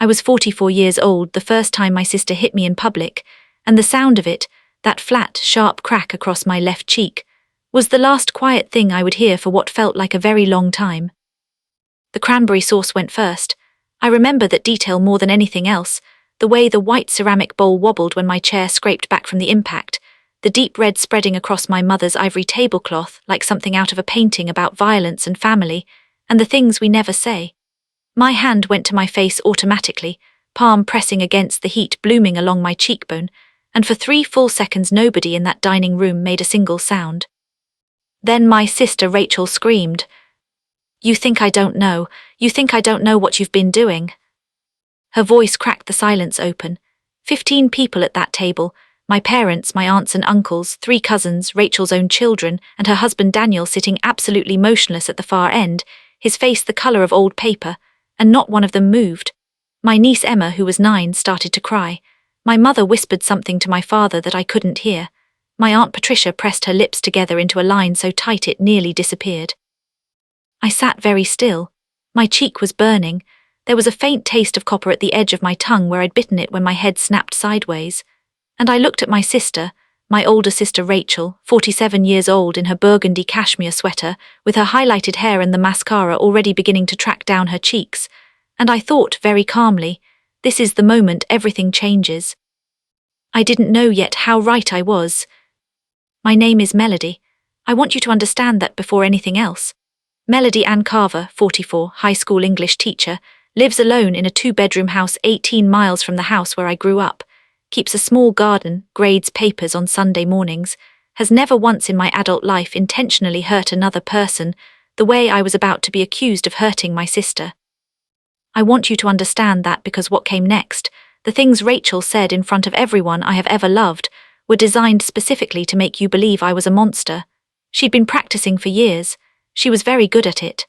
I was 44 years old the first time my sister hit me in public, and the sound of it, that flat, sharp crack across my left cheek, was the last quiet thing I would hear for what felt like a very long time. The cranberry sauce went first. I remember that detail more than anything else, the way the white ceramic bowl wobbled when my chair scraped back from the impact, the deep red spreading across my mother's ivory tablecloth like something out of a painting about violence and family, and the things we never say. My hand went to my face automatically, palm pressing against the heat blooming along my cheekbone, and for 3 full seconds nobody in that dining room made a single sound. Then my sister Rachel screamed, "You think I don't know? You think I don't know what you've been doing?" Her voice cracked the silence open. 15 people at that table, my parents, my aunts and uncles, 3 cousins, Rachel's own children, and her husband Daniel sitting absolutely motionless at the far end, his face the colour of old paper, and not one of them moved. My niece Emma, who was 9, started to cry. My mother whispered something to my father that I couldn't hear. My Aunt Patricia pressed her lips together into a line so tight it nearly disappeared. I sat very still. My cheek was burning. There was a faint taste of copper at the edge of my tongue where I'd bitten it when my head snapped sideways. And I looked at my sister, my older sister Rachel, 47 years old in her burgundy cashmere sweater, with her highlighted hair and the mascara already beginning to track down her cheeks, and I thought very calmly, this is the moment everything changes. I didn't know yet how right I was. My name is Melody. I want you to understand that before anything else. Melody Ann Carver, 44, high school English teacher, lives alone in a 2-bedroom house 18 miles from the house where I grew up, keeps a small garden, grades papers on Sunday mornings, has never once in my adult life intentionally hurt another person the way I was about to be accused of hurting my sister. I want you to understand that because what came next, the things Rachel said in front of everyone I have ever loved, were designed specifically to make you believe I was a monster. She'd been practicing for years. She was very good at it.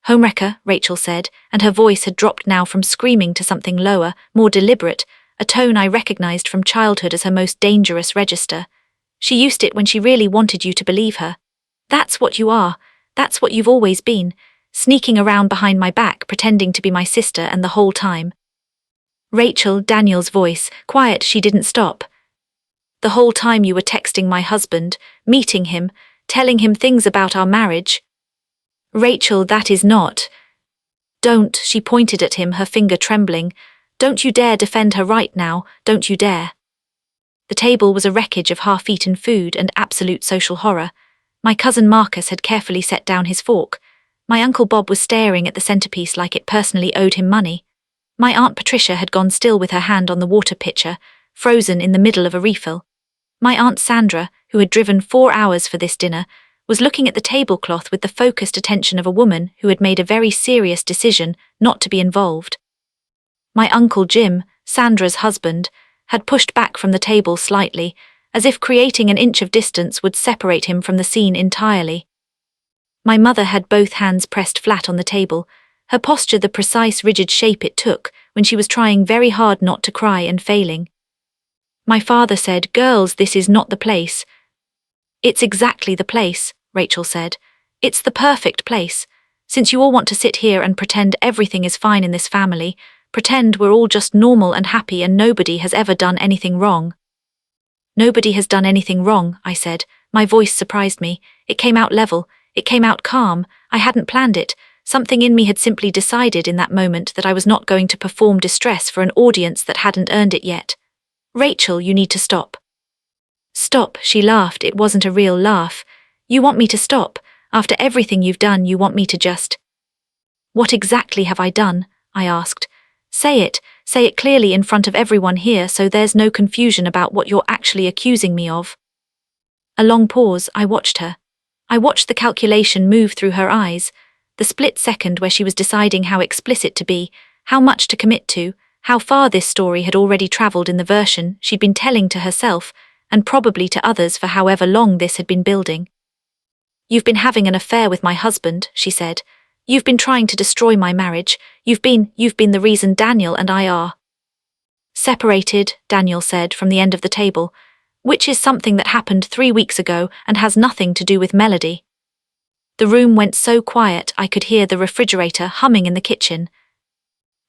"Homewrecker," Rachel said, and her voice had dropped now from screaming to something lower, more deliberate, a tone I recognized from childhood as her most dangerous register. She used it when she really wanted you to believe her. "That's what you are. That's what you've always been, sneaking around behind my back pretending to be my sister and the whole time." Rachel, Daniel's voice, quiet, she didn't stop. "The whole time you were texting my husband, meeting him, telling him things about our marriage." "Rachel, that is not." "Don't," she pointed at him, her finger trembling. "Don't you dare defend her right now, don't you dare." The table was a wreckage of half-eaten food and absolute social horror. My cousin Marcus had carefully set down his fork. My Uncle Bob was staring at the centerpiece like it personally owed him money. My Aunt Patricia had gone still with her hand on the water pitcher, frozen in the middle of a refill. My Aunt Sandra, who had driven 4 hours for this dinner, was looking at the tablecloth with the focused attention of a woman who had made a very serious decision not to be involved. My Uncle Jim, Sandra's husband, had pushed back from the table slightly, as if creating an inch of distance would separate him from the scene entirely. My mother had both hands pressed flat on the table, her posture the precise rigid shape it took when she was trying very hard not to cry and failing. My father said, "Girls, this is not the place." "It's exactly the place," Rachel said. "It's the perfect place. Since you all want to sit here and pretend everything is fine in this family, pretend we're all just normal and happy and nobody has ever done anything wrong." "Nobody has done anything wrong," I said. My voice surprised me. It came out level. It came out calm. I hadn't planned it. Something in me had simply decided in that moment that I was not going to perform distress for an audience that hadn't earned it yet. "Rachel, you need to stop." "Stop," she laughed. It wasn't a real laugh. "You want me to stop? After everything you've done, you want me to just—" "What exactly have I done?" I asked. Say it clearly in front of everyone here so there's no confusion about what you're actually accusing me of." A long pause, I watched her. I watched the calculation move through her eyes, the split second where she was deciding how explicit to be, how much to commit to, how far this story had already travelled in the version she'd been telling to herself, and probably to others for however long this had been building. "You've been having an affair with my husband," she said. "You've been trying to destroy my marriage. You've been the reason Daniel and I are separated," Daniel said from the end of the table, "which is something that happened 3 weeks ago and has nothing to do with Melody." The room went so quiet I could hear the refrigerator humming in the kitchen.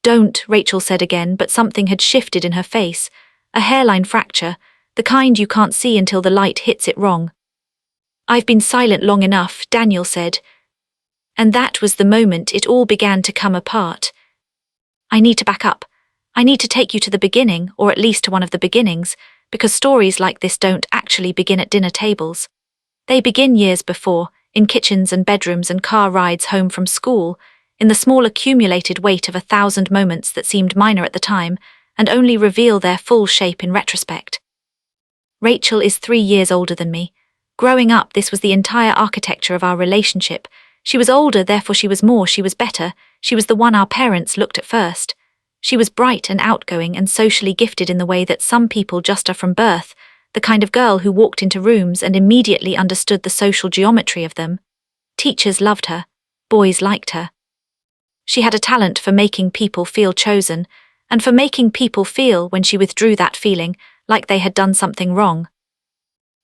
Don't, Rachel said again, but something had shifted in her face. A hairline fracture, the kind you can't see until the light hits it wrong. I've been silent long enough, Daniel said. And that was the moment it all began to come apart. I need to back up. I need to take you to the beginning, or at least to one of the beginnings, because stories like this don't actually begin at dinner tables. They begin years before, in kitchens and bedrooms and car rides home from school, in the small accumulated weight of 1,000 moments that seemed minor at the time, and only reveal their full shape in retrospect. Rachel is 3 years older than me. Growing up, this was the entire architecture of our relationship. She was older, therefore she was more, she was better, she was the one our parents looked at first. She was bright and outgoing and socially gifted in the way that some people just are from birth, the kind of girl who walked into rooms and immediately understood the social geometry of them. Teachers loved her. Boys liked her. She had a talent for making people feel chosen, and for making people feel, when she withdrew that feeling, like they had done something wrong.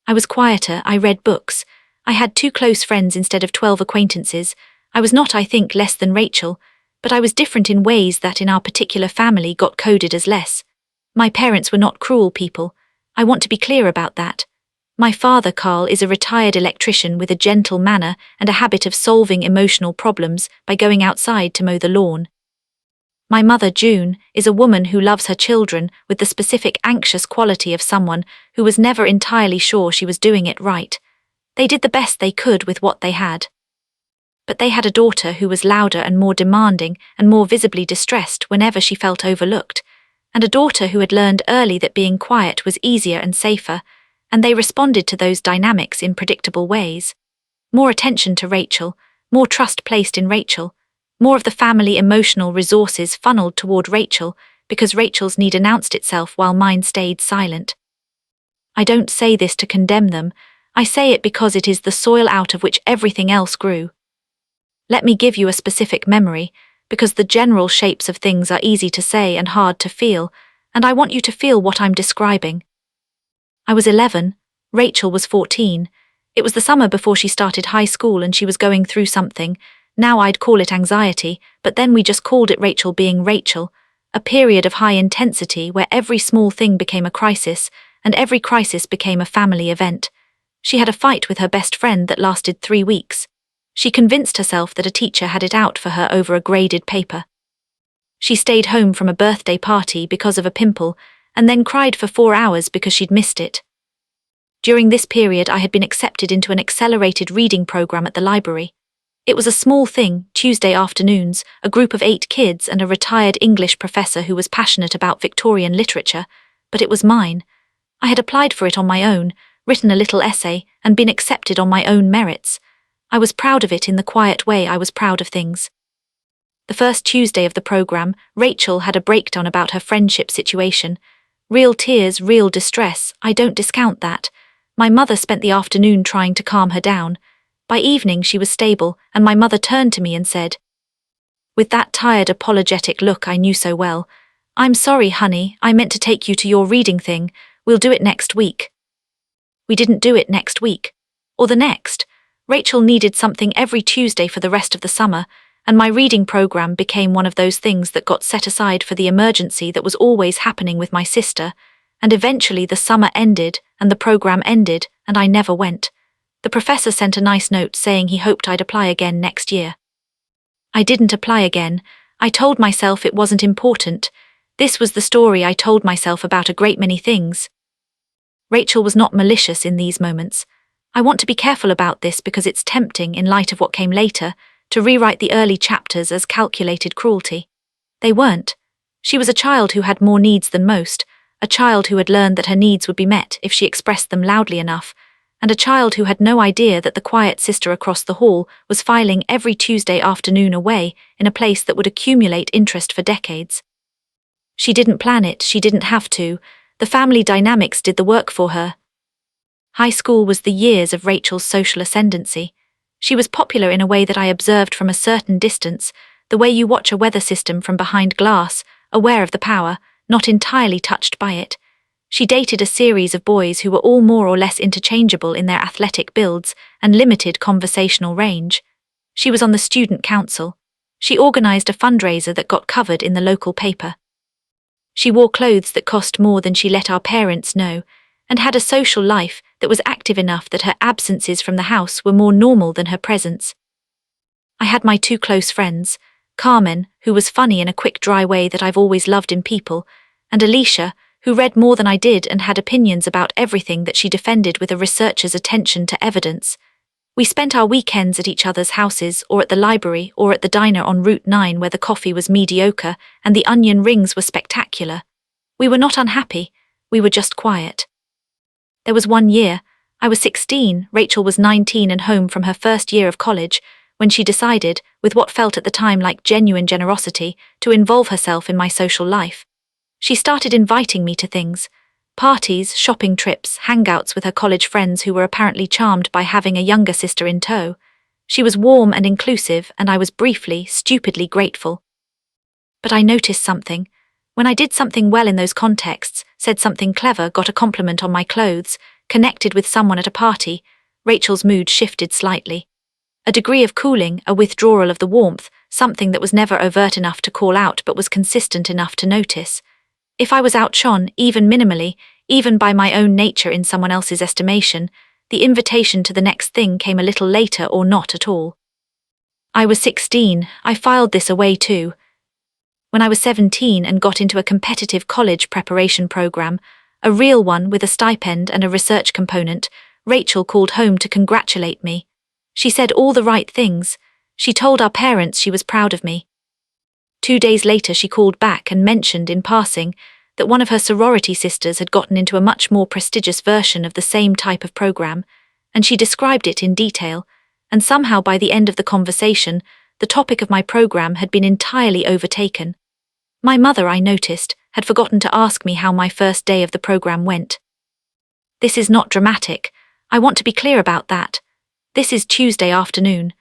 I was quieter, I read books. I had 2 close friends instead of 12 acquaintances. I was not, I think, less than Rachel, but I was different in ways that in our particular family got coded as less. My parents were not cruel people. I want to be clear about that. My father, Carl, is a retired electrician with a gentle manner and a habit of solving emotional problems by going outside to mow the lawn. My mother, June, is a woman who loves her children with the specific anxious quality of someone who was never entirely sure she was doing it right. They did the best they could with what they had. But they had a daughter who was louder and more demanding and more visibly distressed whenever she felt overlooked, and a daughter who had learned early that being quiet was easier and safer, and they responded to those dynamics in predictable ways. More attention to Rachel, more trust placed in Rachel, more of the family emotional resources funneled toward Rachel because Rachel's need announced itself while mine stayed silent. I don't say this to condemn them, I say it because it is the soil out of which everything else grew. Let me give you a specific memory, because the general shapes of things are easy to say and hard to feel, and I want you to feel what I'm describing. I was 11, Rachel was 14. It was the summer before she started high school and she was going through something. Now I'd call it anxiety, but then we just called it Rachel being Rachel, a period of high intensity where every small thing became a crisis, and every crisis became a family event. She had a fight with her best friend that lasted 3 weeks. She convinced herself that a teacher had it out for her over a graded paper. She stayed home from a birthday party because of a pimple, and then cried for 4 hours because she'd missed it. During this period, I had been accepted into an accelerated reading program at the library. It was a small thing, Tuesday afternoons, a group of 8 kids and a retired English professor who was passionate about Victorian literature, but it was mine. I had applied for it on my own, written a little essay, and been accepted on my own merits. I was proud of it in the quiet way I was proud of things. The first Tuesday of the program, Rachel had a breakdown about her friendship situation. Real tears, real distress, I don't discount that. My mother spent the afternoon trying to calm her down. By evening she was stable, and my mother turned to me and said, with that tired, apologetic look I knew so well, "I'm sorry, honey, I meant to take you to your reading thing. We'll do it next week." We didn't do it next week. Or the next. Rachel needed something every Tuesday for the rest of the summer, and my reading program became one of those things that got set aside for the emergency that was always happening with my sister, and eventually the summer ended, and the program ended, and I never went. The professor sent a nice note saying he hoped I'd apply again next year. I didn't apply again. I told myself it wasn't important. This was the story I told myself about a great many things. Rachel was not malicious in these moments. I want to be careful about this because it's tempting, in light of what came later, to rewrite the early chapters as calculated cruelty. They weren't. She was a child who had more needs than most, a child who had learned that her needs would be met if she expressed them loudly enough, and a child who had no idea that the quiet sister across the hall was filing every Tuesday afternoon away in a place that would accumulate interest for decades. She didn't plan it, she didn't have to. The family dynamics did the work for her. High school was the years of Rachel's social ascendancy. She was popular in a way that I observed from a certain distance, the way you watch a weather system from behind glass, aware of the power, not entirely touched by it. She dated a series of boys who were all more or less interchangeable in their athletic builds and limited conversational range. She was on the student council. She organized a fundraiser that got covered in the local paper. She wore clothes that cost more than she let our parents know, and had a social life that was active enough that her absences from the house were more normal than her presence. I had my two close friends, Carmen, who was funny in a quick, dry way that I've always loved in people, and Alicia, who read more than I did and had opinions about everything that she defended with a researcher's attention to evidence. We spent our weekends at each other's houses or at the library or at the diner on Route 9 where the coffee was mediocre and the onion rings were spectacular. We were not unhappy, we were just quiet. There was one year, I was 16, Rachel was 19 and home from her first year of college, when she decided, with what felt at the time like genuine generosity, to involve herself in my social life. She started inviting me to things. Parties, shopping trips, hangouts with her college friends who were apparently charmed by having a younger sister in tow. She was warm and inclusive, and I was briefly, stupidly grateful. But I noticed something. When I did something well in those contexts, said something clever, got a compliment on my clothes, connected with someone at a party, Rachel's mood shifted slightly. A degree of cooling, a withdrawal of the warmth, something that was never overt enough to call out but was consistent enough to notice. If I was outshone, even minimally, even by my own nature in someone else's estimation, the invitation to the next thing came a little later or not at all. I was 16, I filed this away too. When I was 17 and got into a competitive college preparation program, a real one with a stipend and a research component, Rachel called home to congratulate me. She said all the right things. She told our parents she was proud of me. 2 days later she called back and mentioned in passing that one of her sorority sisters had gotten into a much more prestigious version of the same type of program, and she described it in detail, and somehow by the end of the conversation, the topic of my program had been entirely overtaken. My mother, I noticed, had forgotten to ask me how my first day of the program went. This is not dramatic. I want to be clear about that. This is Tuesday afternoon.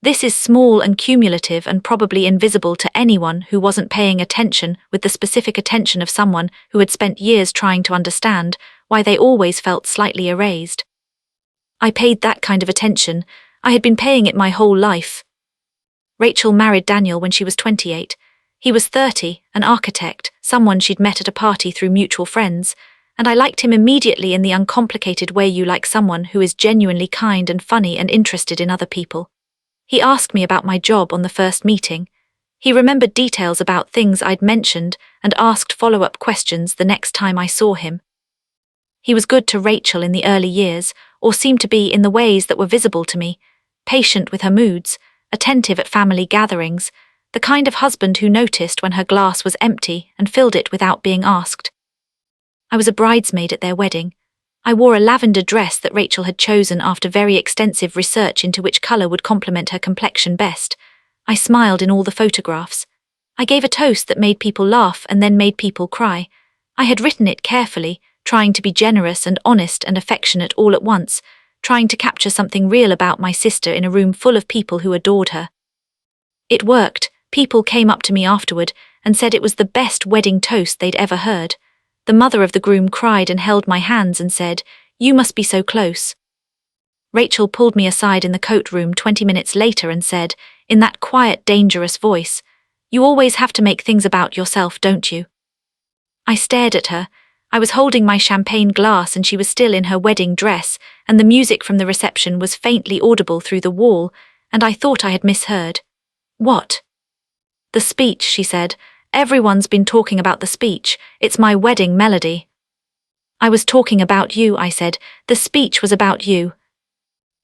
This is small and cumulative and probably invisible to anyone who wasn't paying attention with the specific attention of someone who had spent years trying to understand why they always felt slightly erased. I paid that kind of attention. I had been paying it my whole life. Rachel married Daniel when she was 28. He was 30, an architect, someone she'd met at a party through mutual friends, and I liked him immediately in the uncomplicated way you like someone who is genuinely kind and funny and interested in other people. He asked me about my job on the first meeting. He remembered details about things I'd mentioned and asked follow-up questions the next time I saw him. He was good to Rachel in the early years, or seemed to be in the ways that were visible to me, patient with her moods, attentive at family gatherings, the kind of husband who noticed when her glass was empty and filled it without being asked. I was a bridesmaid at their wedding. I wore a lavender dress that Rachel had chosen after very extensive research into which colour would complement her complexion best. I smiled in all the photographs. I gave a toast that made people laugh and then made people cry. I had written it carefully, trying to be generous and honest and affectionate all at once, trying to capture something real about my sister in a room full of people who adored her. It worked. People came up to me afterward and said it was the best wedding toast they'd ever heard. The mother of the groom cried and held my hands and said, "You must be so close." Rachel pulled me aside in the coat room 20 minutes later and said, in that quiet, dangerous voice, "You always have to make things about yourself, don't you?" I stared at her. I was holding my champagne glass and she was still in her wedding dress, and the music from the reception was faintly audible through the wall, and I thought I had misheard. "What?" "The speech," she said. "Everyone's been talking about the speech. It's my wedding melody." "I was talking about you," I said. "The speech was about you."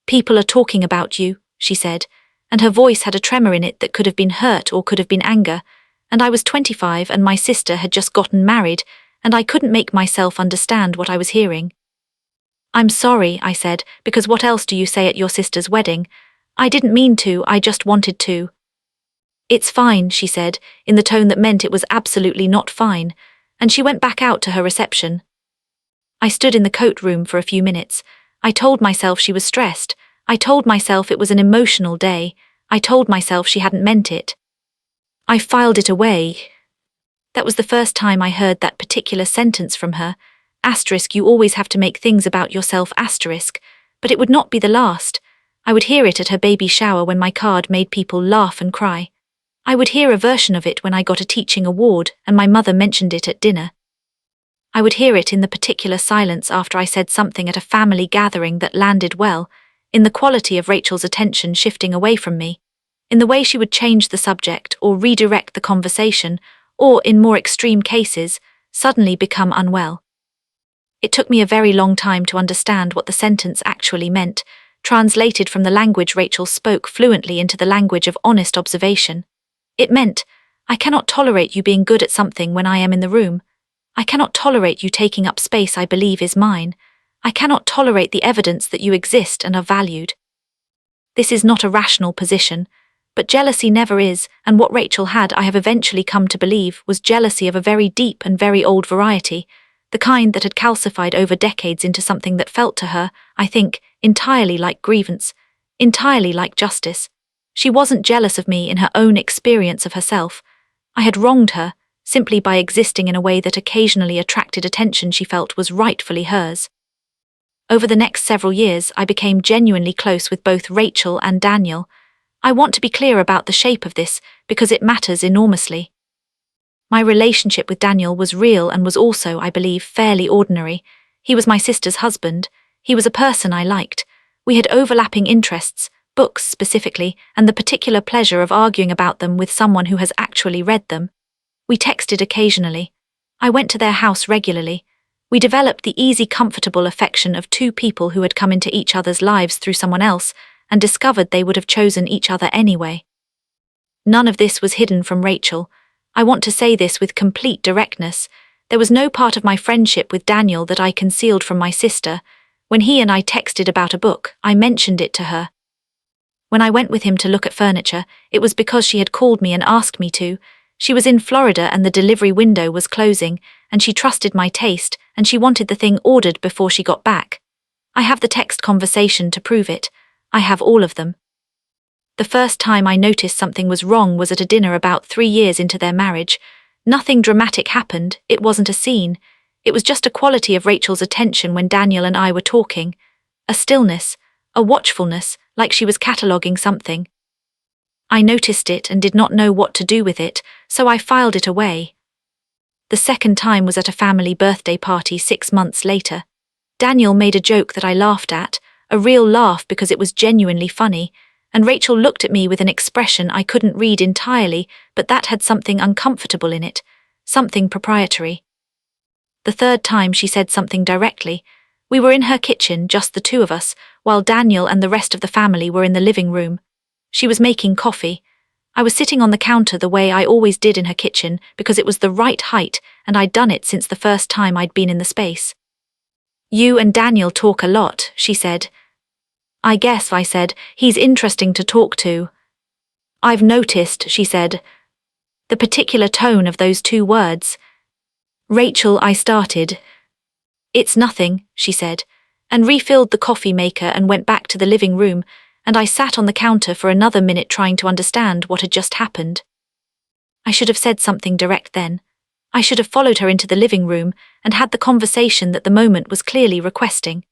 "People are talking about you," she said, and her voice had a tremor in it that could have been hurt or could have been anger, and I was 25 and my sister had just gotten married, and I couldn't make myself understand what I was hearing. "I'm sorry," I said, "because what else do you say at your sister's wedding? I didn't mean to, I just wanted to." "It's fine," she said, in the tone that meant it was absolutely not fine, and she went back out to her reception. I stood in the coat room for a few minutes. I told myself she was stressed. I told myself it was an emotional day. I told myself she hadn't meant it. I filed it away. That was the first time I heard that particular sentence from her. Asterisk, you always have to make things about yourself, asterisk, but it would not be the last. I would hear it at her baby shower when my card made people laugh and cry. I would hear a version of it when I got a teaching award and my mother mentioned it at dinner. I would hear it in the particular silence after I said something at a family gathering that landed well, in the quality of Rachel's attention shifting away from me, in the way she would change the subject or redirect the conversation, or, in more extreme cases, suddenly become unwell. It took me a very long time to understand what the sentence actually meant, translated from the language Rachel spoke fluently into the language of honest observation. It meant, I cannot tolerate you being good at something when I am in the room. I cannot tolerate you taking up space I believe is mine. I cannot tolerate the evidence that you exist and are valued. This is not a rational position, but jealousy never is, and what Rachel had, I have eventually come to believe, was jealousy of a very deep and very old variety, the kind that had calcified over decades into something that felt to her, I think, entirely like grievance, entirely like justice. She wasn't jealous of me in her own experience of herself. I had wronged her, simply by existing in a way that occasionally attracted attention she felt was rightfully hers. Over the next several years, I became genuinely close with both Rachel and Daniel. I want to be clear about the shape of this, because it matters enormously. My relationship with Daniel was real and was also, I believe, fairly ordinary. He was my sister's husband. He was a person I liked. We had overlapping interests, books specifically, and the particular pleasure of arguing about them with someone who has actually read them. We texted occasionally. I went to their house regularly. We developed the easy, comfortable affection of two people who had come into each other's lives through someone else and discovered they would have chosen each other anyway. None of this was hidden from Rachel. I want to say this with complete directness. There was no part of my friendship with Daniel that I concealed from my sister. When he and I texted about a book, I mentioned it to her. When I went with him to look at furniture, it was because she had called me and asked me to. She was in Florida and the delivery window was closing, and she trusted my taste, and she wanted the thing ordered before she got back. I have the text conversation to prove it. I have all of them. The first time I noticed something was wrong was at a dinner about 3 years into their marriage. Nothing dramatic happened, it wasn't a scene. It was just a quality of Rachel's attention when Daniel and I were talking. A stillness, a watchfulness, like she was cataloguing something. I noticed it and did not know what to do with it, so I filed it away. The second time was at a family birthday party 6 months later. Daniel made a joke that I laughed at, a real laugh because it was genuinely funny, and Rachel looked at me with an expression I couldn't read entirely, but that had something uncomfortable in it, something proprietary. The third time she said something directly. We were in her kitchen, just the two of us, while Daniel and the rest of the family were in the living room. She was making coffee. I was sitting on the counter the way I always did in her kitchen because it was the right height and I'd done it since the first time I'd been in the space. "You and Daniel talk a lot," she said. "I guess," I said, "he's interesting to talk to." "I've noticed," she said, "the particular tone of those two words." "Rachel," I started. "It's nothing," she said, and refilled the coffee maker and went back to the living room, and I sat on the counter for another minute trying to understand what had just happened. I should have said something direct then. I should have followed her into the living room and had the conversation that the moment was clearly requesting.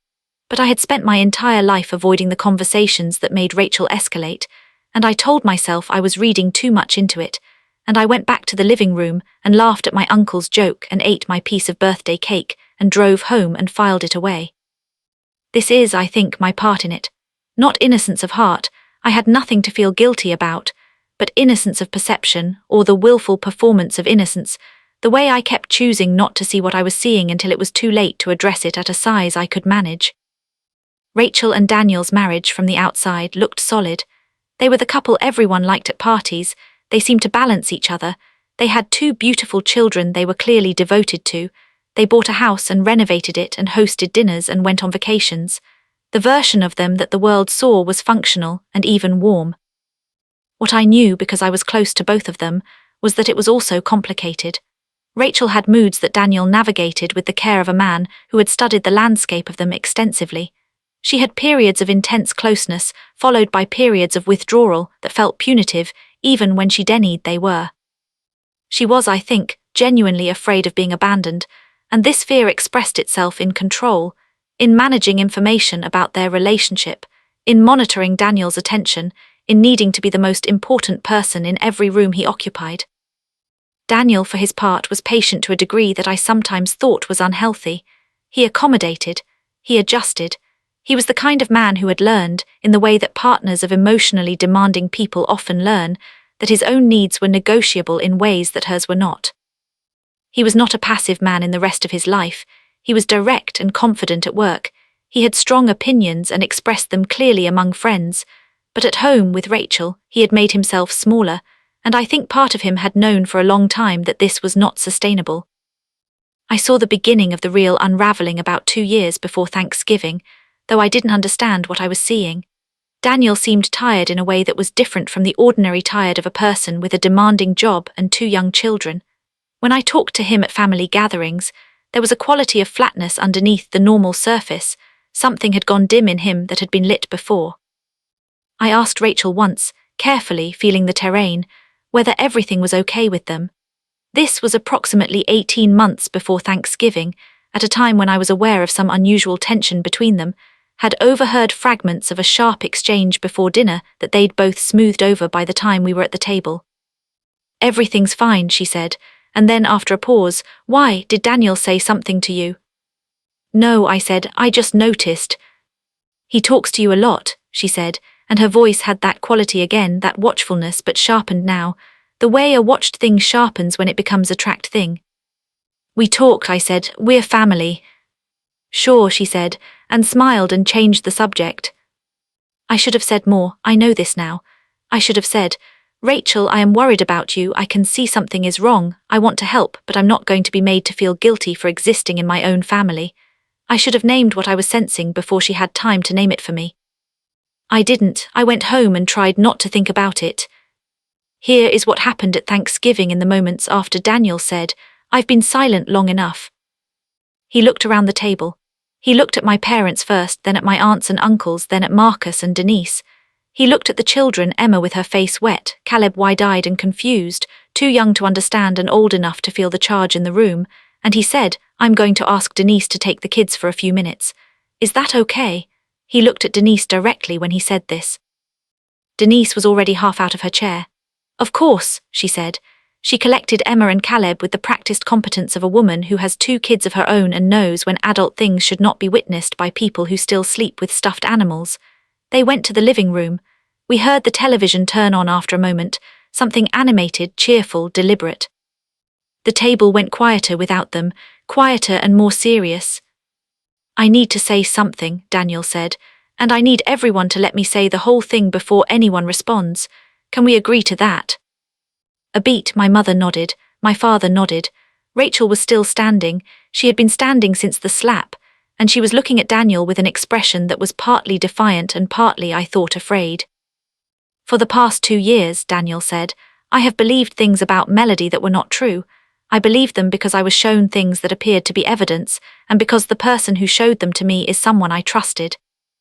But I had spent my entire life avoiding the conversations that made Rachel escalate, and I told myself I was reading too much into it, and I went back to the living room and laughed at my uncle's joke and ate my piece of birthday cake and drove home and filed it away. This is, I think, my part in it. Not innocence of heart, I had nothing to feel guilty about, but innocence of perception, or the willful performance of innocence, the way I kept choosing not to see what I was seeing until it was too late to address it at a size I could manage. Rachel and Daniel's marriage from the outside looked solid. They were the couple everyone liked at parties. They seemed to balance each other. They had 2 beautiful children they were clearly devoted to. They bought a house and renovated it and hosted dinners and went on vacations. The version of them that the world saw was functional and even warm. What I knew, because I was close to both of them, was that it was also complicated. Rachel had moods that Daniel navigated with the care of a man who had studied the landscape of them extensively. She had periods of intense closeness, followed by periods of withdrawal that felt punitive, even when she denied they were. She was, I think, genuinely afraid of being abandoned, and this fear expressed itself in control, in managing information about their relationship, in monitoring Daniel's attention, in needing to be the most important person in every room he occupied. Daniel, for his part, was patient to a degree that I sometimes thought was unhealthy. He accommodated. He adjusted. He was the kind of man who had learned, in the way that partners of emotionally demanding people often learn, that his own needs were negotiable in ways that hers were not. He was not a passive man in the rest of his life. He was direct and confident at work. He had strong opinions and expressed them clearly among friends. But at home with Rachel, he had made himself smaller, and I think part of him had known for a long time that this was not sustainable. I saw the beginning of the real unraveling about 2 years before Thanksgiving, though I didn't understand what I was seeing. Daniel seemed tired in a way that was different from the ordinary tired of a person with a demanding job and 2 young children. When I talked to him at family gatherings, there was a quality of flatness underneath the normal surface. Something had gone dim in him that had been lit before. I asked Rachel once, carefully feeling the terrain, whether everything was okay with them. This was approximately 18 months before Thanksgiving, at a time when I was aware of some unusual tension between them, had overheard fragments of a sharp exchange before dinner that they'd both smoothed over by the time we were at the table. "Everything's fine," she said, and then after a pause, "Why, did Daniel say something to you?" "No," I said, "I just noticed." "He talks to you a lot," she said, and her voice had that quality again, that watchfulness but sharpened now, the way a watched thing sharpens when it becomes a tracked thing. "We talked," I said, "we're family." "Sure," she said, and smiled and changed the subject. I should have said more, I know this now. I should have said, "Rachel, I am worried about you, I can see something is wrong, I want to help, but I'm not going to be made to feel guilty for existing in my own family." I should have named what I was sensing before she had time to name it for me. I didn't. I went home and tried not to think about it. Here is what happened at Thanksgiving in the moments after Daniel said, "I've been silent long enough." He looked around the table. He looked at my parents first, then at my aunts and uncles, then at Marcus and Denise. He looked at the children, Emma with her face wet, Caleb wide-eyed and confused, too young to understand and old enough to feel the charge in the room, and he said, "I'm going to ask Denise to take the kids for a few minutes. Is that okay?" He looked at Denise directly when he said this. Denise was already half out of her chair. "Of course," she said. She collected Emma and Caleb with the practiced competence of a woman who has 2 kids of her own and knows when adult things should not be witnessed by people who still sleep with stuffed animals. They went to the living room. We heard the television turn on after a moment, something animated, cheerful, deliberate. The table went quieter without them, quieter and more serious. "I need to say something," Daniel said, "and I need everyone to let me say the whole thing before anyone responds. Can we agree to that?" A beat, my mother nodded, my father nodded. Rachel was still standing. She had been standing since the slap, and she was looking at Daniel with an expression that was partly defiant and partly, I thought, afraid. "For the past 2 years," Daniel said, "I have believed things about Melody that were not true. I believed them because I was shown things that appeared to be evidence, and because the person who showed them to me is someone I trusted."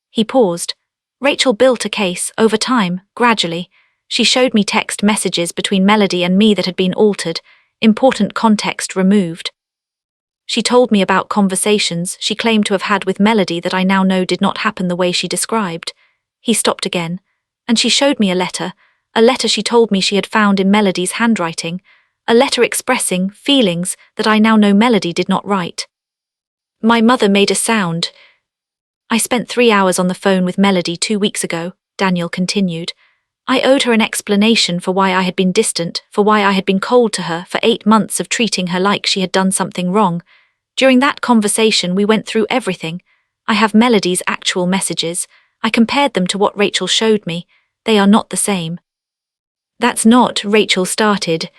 He paused. "Rachel built a case, over time, gradually. She showed me text messages between Melody and me that had been altered, important context removed. She told me about conversations she claimed to have had with Melody that I now know did not happen the way she described." He stopped again. "And she showed me a letter she told me she had found in Melody's handwriting, a letter expressing feelings that I now know Melody did not write." My mother made a sound. "I spent 3 hours on the phone with Melody 2 weeks ago," Daniel continued. "I owed her an explanation for why I had been distant, for why I had been cold to her, for 8 months of treating her like she had done something wrong. During that conversation we went through everything. I have Melody's actual messages. I compared them to what Rachel showed me. They are not the same." "That's not," Rachel started.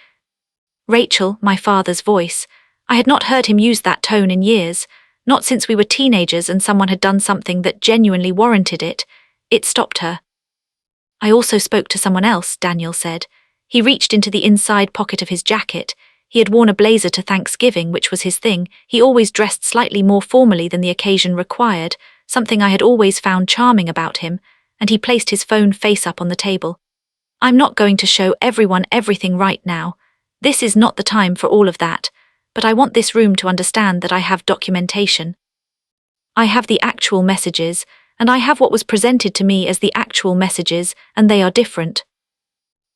"Rachel," my father's voice. I had not heard him use that tone in years, not since we were teenagers and someone had done something that genuinely warranted it. It stopped her. "I also spoke to someone else," Daniel said. He reached into the inside pocket of his jacket. He had worn a blazer to Thanksgiving, which was his thing. He always dressed slightly more formally than the occasion required, something I had always found charming about him, and he placed his phone face up on the table. "I'm not going to show everyone everything right now. This is not the time for all of that, but I want this room to understand that I have documentation. I have the actual messages. and I have what was presented to me as the actual messages, and they are different.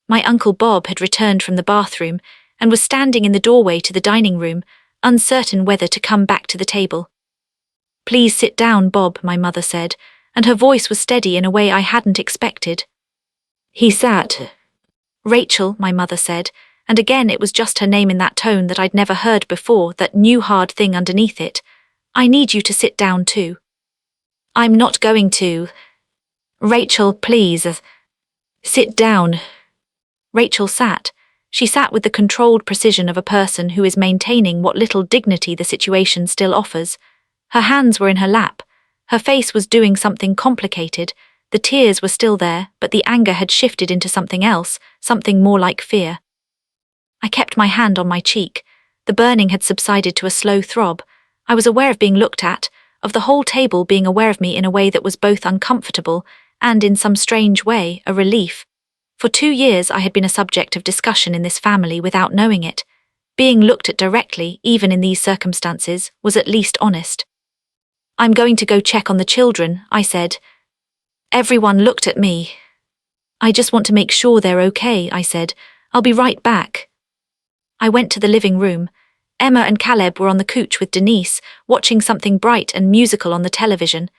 My Uncle Bob had returned from the bathroom and was standing in the doorway to the dining room, uncertain whether to come back to the table. "Please sit down, Bob," my mother said, and her voice was steady in a way I hadn't expected. He sat. "Rachel," my mother said, and again it was just her name in that tone that I'd never heard before, that new hard thing underneath it. "I need you to sit down too." "I'm not going to." "Rachel, please. Sit down." Rachel sat. She sat with the controlled precision of a person who is maintaining what little dignity the situation still offers. Her hands were in her lap. Her face was doing something complicated. The tears were still there, but the anger had shifted into something else, something more like fear. I kept my hand on my cheek. The burning had subsided to a slow throb. I was aware of being looked at, of the whole table being aware of me in a way that was both uncomfortable and, in some strange way, a relief. For 2 years I had been a subject of discussion in this family without knowing it. Being looked at directly, even in these circumstances, was at least honest. "I'm going to go check on the children," I said. Everyone looked at me. "I just want to make sure they're okay," I said. "I'll be right back." I went to the living room. Emma and Caleb were on the couch with Denise, watching something bright and musical on the television.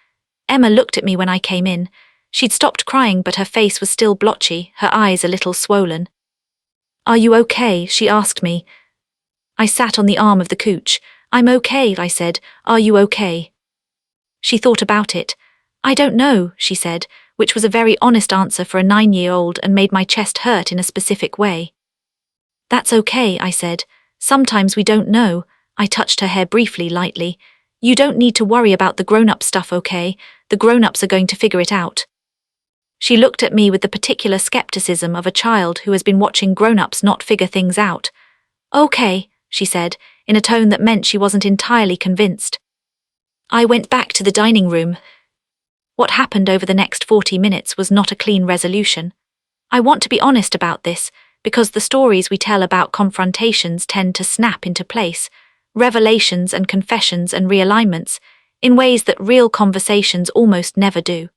Emma looked at me when I came in. She'd stopped crying, but her face was still blotchy, her eyes a little swollen. "Are you okay?" she asked me. I sat on the arm of the couch. "I'm okay," I said. "Are you okay?" She thought about it. "I don't know," she said, which was a very honest answer for a 9-year-old and made my chest hurt in a specific way. "That's okay," I said. "Sometimes we don't know." I touched her hair briefly, lightly. "You don't need to worry about the grown-up stuff, okay? The grown-ups are going to figure it out." She looked at me with the particular skepticism of a child who has been watching grown-ups not figure things out. "Okay," she said, in a tone that meant she wasn't entirely convinced. I went back to the dining room. What happened over the next 40 minutes was not a clean resolution. I want to be honest about this, because the stories we tell about confrontations tend to snap into place, revelations and confessions and realignments, in ways that real conversations almost never do.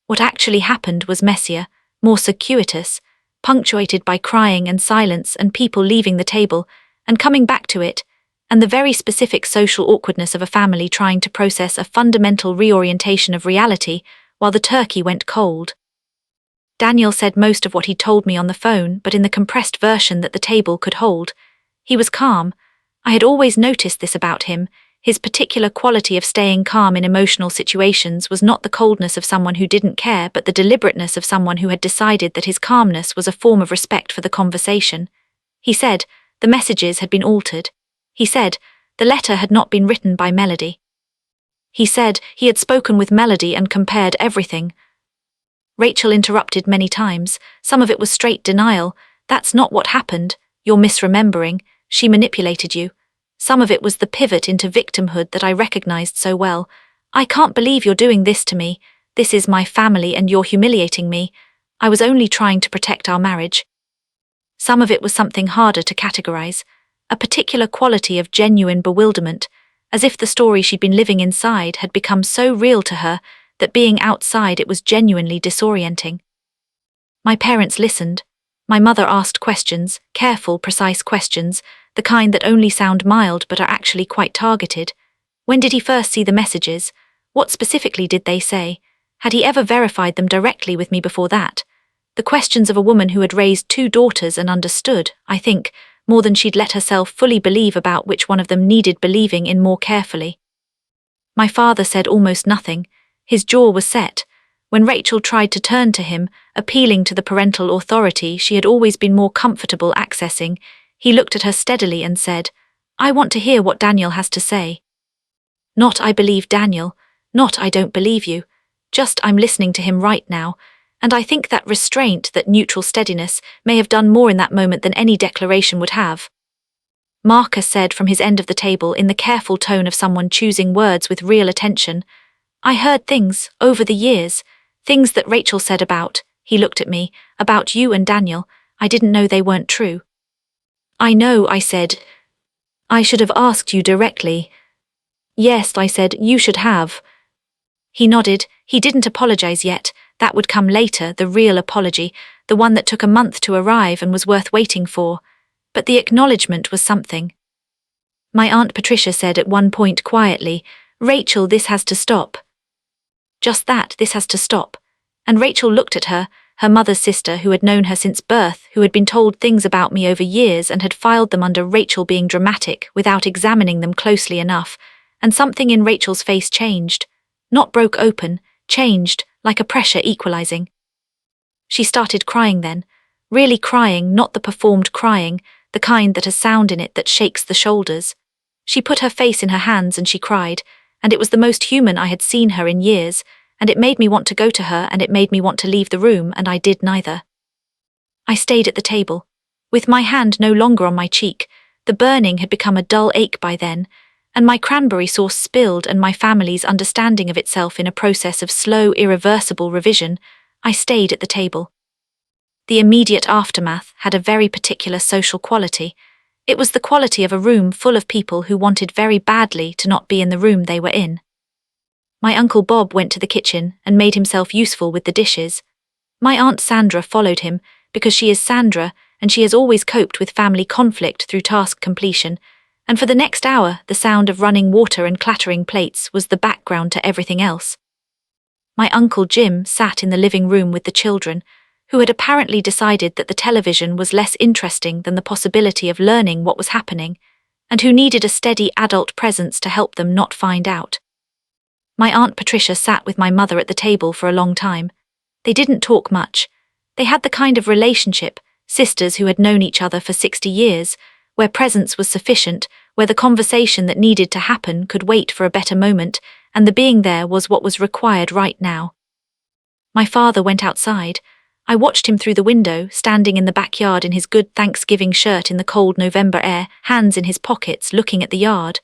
What actually happened was messier, more circuitous, punctuated by crying and silence and people leaving the table and coming back to it, and the very specific social awkwardness of a family trying to process a fundamental reorientation of reality while the turkey went cold. Daniel said most of what he'd told me on the phone, but in the compressed version that the table could hold. He was calm. I had always noticed this about him. His particular quality of staying calm in emotional situations was not the coldness of someone who didn't care, but the deliberateness of someone who had decided that his calmness was a form of respect for the conversation. He said the messages had been altered. He said the letter had not been written by Melody. He said he had spoken with Melody and compared everything. Rachel interrupted many times. Some of it was straight denial. "That's not what happened. You're misremembering. She manipulated you." Some of it was the pivot into victimhood that I recognized so well. "I can't believe you're doing this to me. This is my family and you're humiliating me. I was only trying to protect our marriage." Some of it was something harder to categorize, a particular quality of genuine bewilderment, as if the story she'd been living inside had become so real to her that being outside it was genuinely disorienting. My parents listened. My mother asked questions, careful, precise questions, the kind that only sound mild but are actually quite targeted. When did he first see the messages? What specifically did they say? Had he ever verified them directly with me before that? The questions of a woman who had raised 2 daughters and understood, I think, more than she'd let herself fully believe about which one of them needed believing in more carefully. My father said almost nothing. His jaw was set. When Rachel tried to turn to him, appealing to the parental authority she had always been more comfortable accessing, he looked at her steadily and said, "I want to hear what Daniel has to say." Not "I believe Daniel," not "I don't believe you," just "I'm listening to him right now," and I think that restraint, that neutral steadiness, may have done more in that moment than any declaration would have. Marcus said from his end of the table in the careful tone of someone choosing words with real attention, "I heard things, over the years, things that Rachel said about," he looked at me, "about you and Daniel. I didn't know they weren't true." "I know," I said. "I should have asked you directly." "Yes," I said, "you should have." He nodded, He didn't apologize yet. That would come later, the real apology, the one that took a month to arrive and was worth waiting for. But the acknowledgement was something. My Aunt Patricia said at one point quietly, "Rachel, this has to stop." Just that, this has to stop. And Rachel looked at her mother's sister who had known her since birth, who had been told things about me over years and had filed them under Rachel being dramatic without examining them closely enough, and something in Rachel's face changed. Not broke open, changed, like a pressure equalizing. She started crying then. Really crying, not the performed crying, the kind that has sound in it that shakes the shoulders. She put her face in her hands and she cried, and it was the most human I had seen her in years, and it made me want to go to her and it made me want to leave the room, and I did neither. I stayed at the table, with my hand no longer on my cheek. The burning had become a dull ache by then, and my cranberry sauce spilled and my family's understanding of itself in a process of slow, irreversible revision. I stayed at the table. The immediate aftermath had a very particular social quality. It was the quality of a room full of people who wanted very badly to not be in the room they were in. My Uncle Bob went to the kitchen and made himself useful with the dishes. My Aunt Sandra followed him, because she is Sandra and she has always coped with family conflict through task completion, and for the next hour the sound of running water and clattering plates was the background to everything else. My Uncle Jim sat in the living room with the children, who had apparently decided that the television was less interesting than the possibility of learning what was happening, and who needed a steady adult presence to help them not find out. My Aunt Patricia sat with my mother at the table for a long time. They didn't talk much. They had the kind of relationship, sisters who had known each other for 60 years, where presence was sufficient, where the conversation that needed to happen could wait for a better moment, and the being there was what was required right now. My father went outside. I watched him through the window, standing in the backyard in his good Thanksgiving shirt in the cold November air, hands in his pockets, looking at the yard.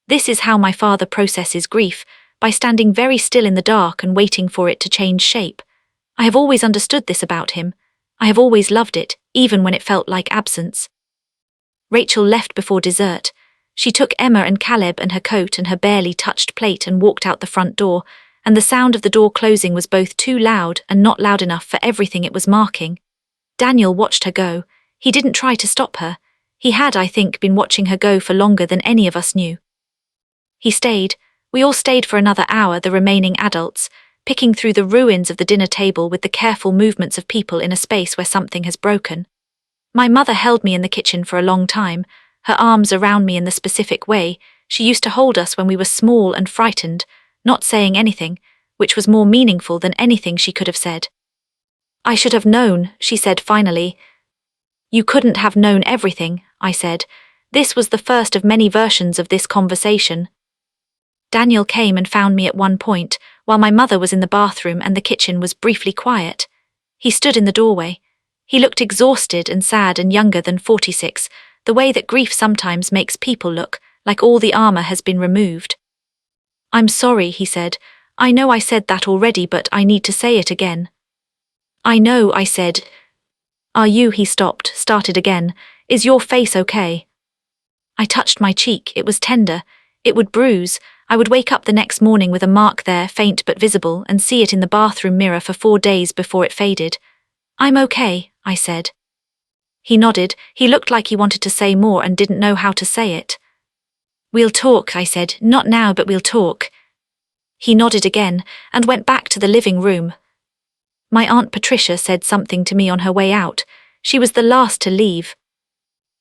This is how my father processes grief, by standing very still in the dark and waiting for it to change shape. I have always understood this about him. I have always loved it, even when it felt like absence. Rachel left before dessert. She took Emma and Caleb and her coat and her barely touched plate and walked out the front door, and the sound of the door closing was both too loud and not loud enough for everything it was marking. Daniel watched her go. He didn't try to stop her. He had, I think, been watching her go for longer than any of us knew. He stayed. We all stayed for another hour, the remaining adults, picking through the ruins of the dinner table with the careful movements of people in a space where something has broken. My mother held me in the kitchen for a long time, her arms around me in the specific way she used to hold us when we were small and frightened, not saying anything, which was more meaningful than anything she could have said. "I should have known," she said finally. "You couldn't have known everything," I said. This was the first of many versions of this conversation. Daniel came and found me at one point, while my mother was in the bathroom and the kitchen was briefly quiet. He stood in the doorway. He looked exhausted and sad and younger than 46, the way that grief sometimes makes people look, like all the armor has been removed. "I'm sorry," he said. "I know I said that already, but I need to say it again." "I know," I said. "Are you?" He stopped, started again. "Is your face okay?" I touched my cheek. It was tender. It would bruise. I would wake up the next morning with a mark there, faint but visible, and see it in the bathroom mirror for 4 days before it faded. "I'm okay," I said. He nodded. He looked like he wanted to say more and didn't know how to say it. "We'll talk," I said. "Not now, but we'll talk." He nodded again and went back to the living room. My Aunt Patricia said something to me on her way out. She was the last to leave.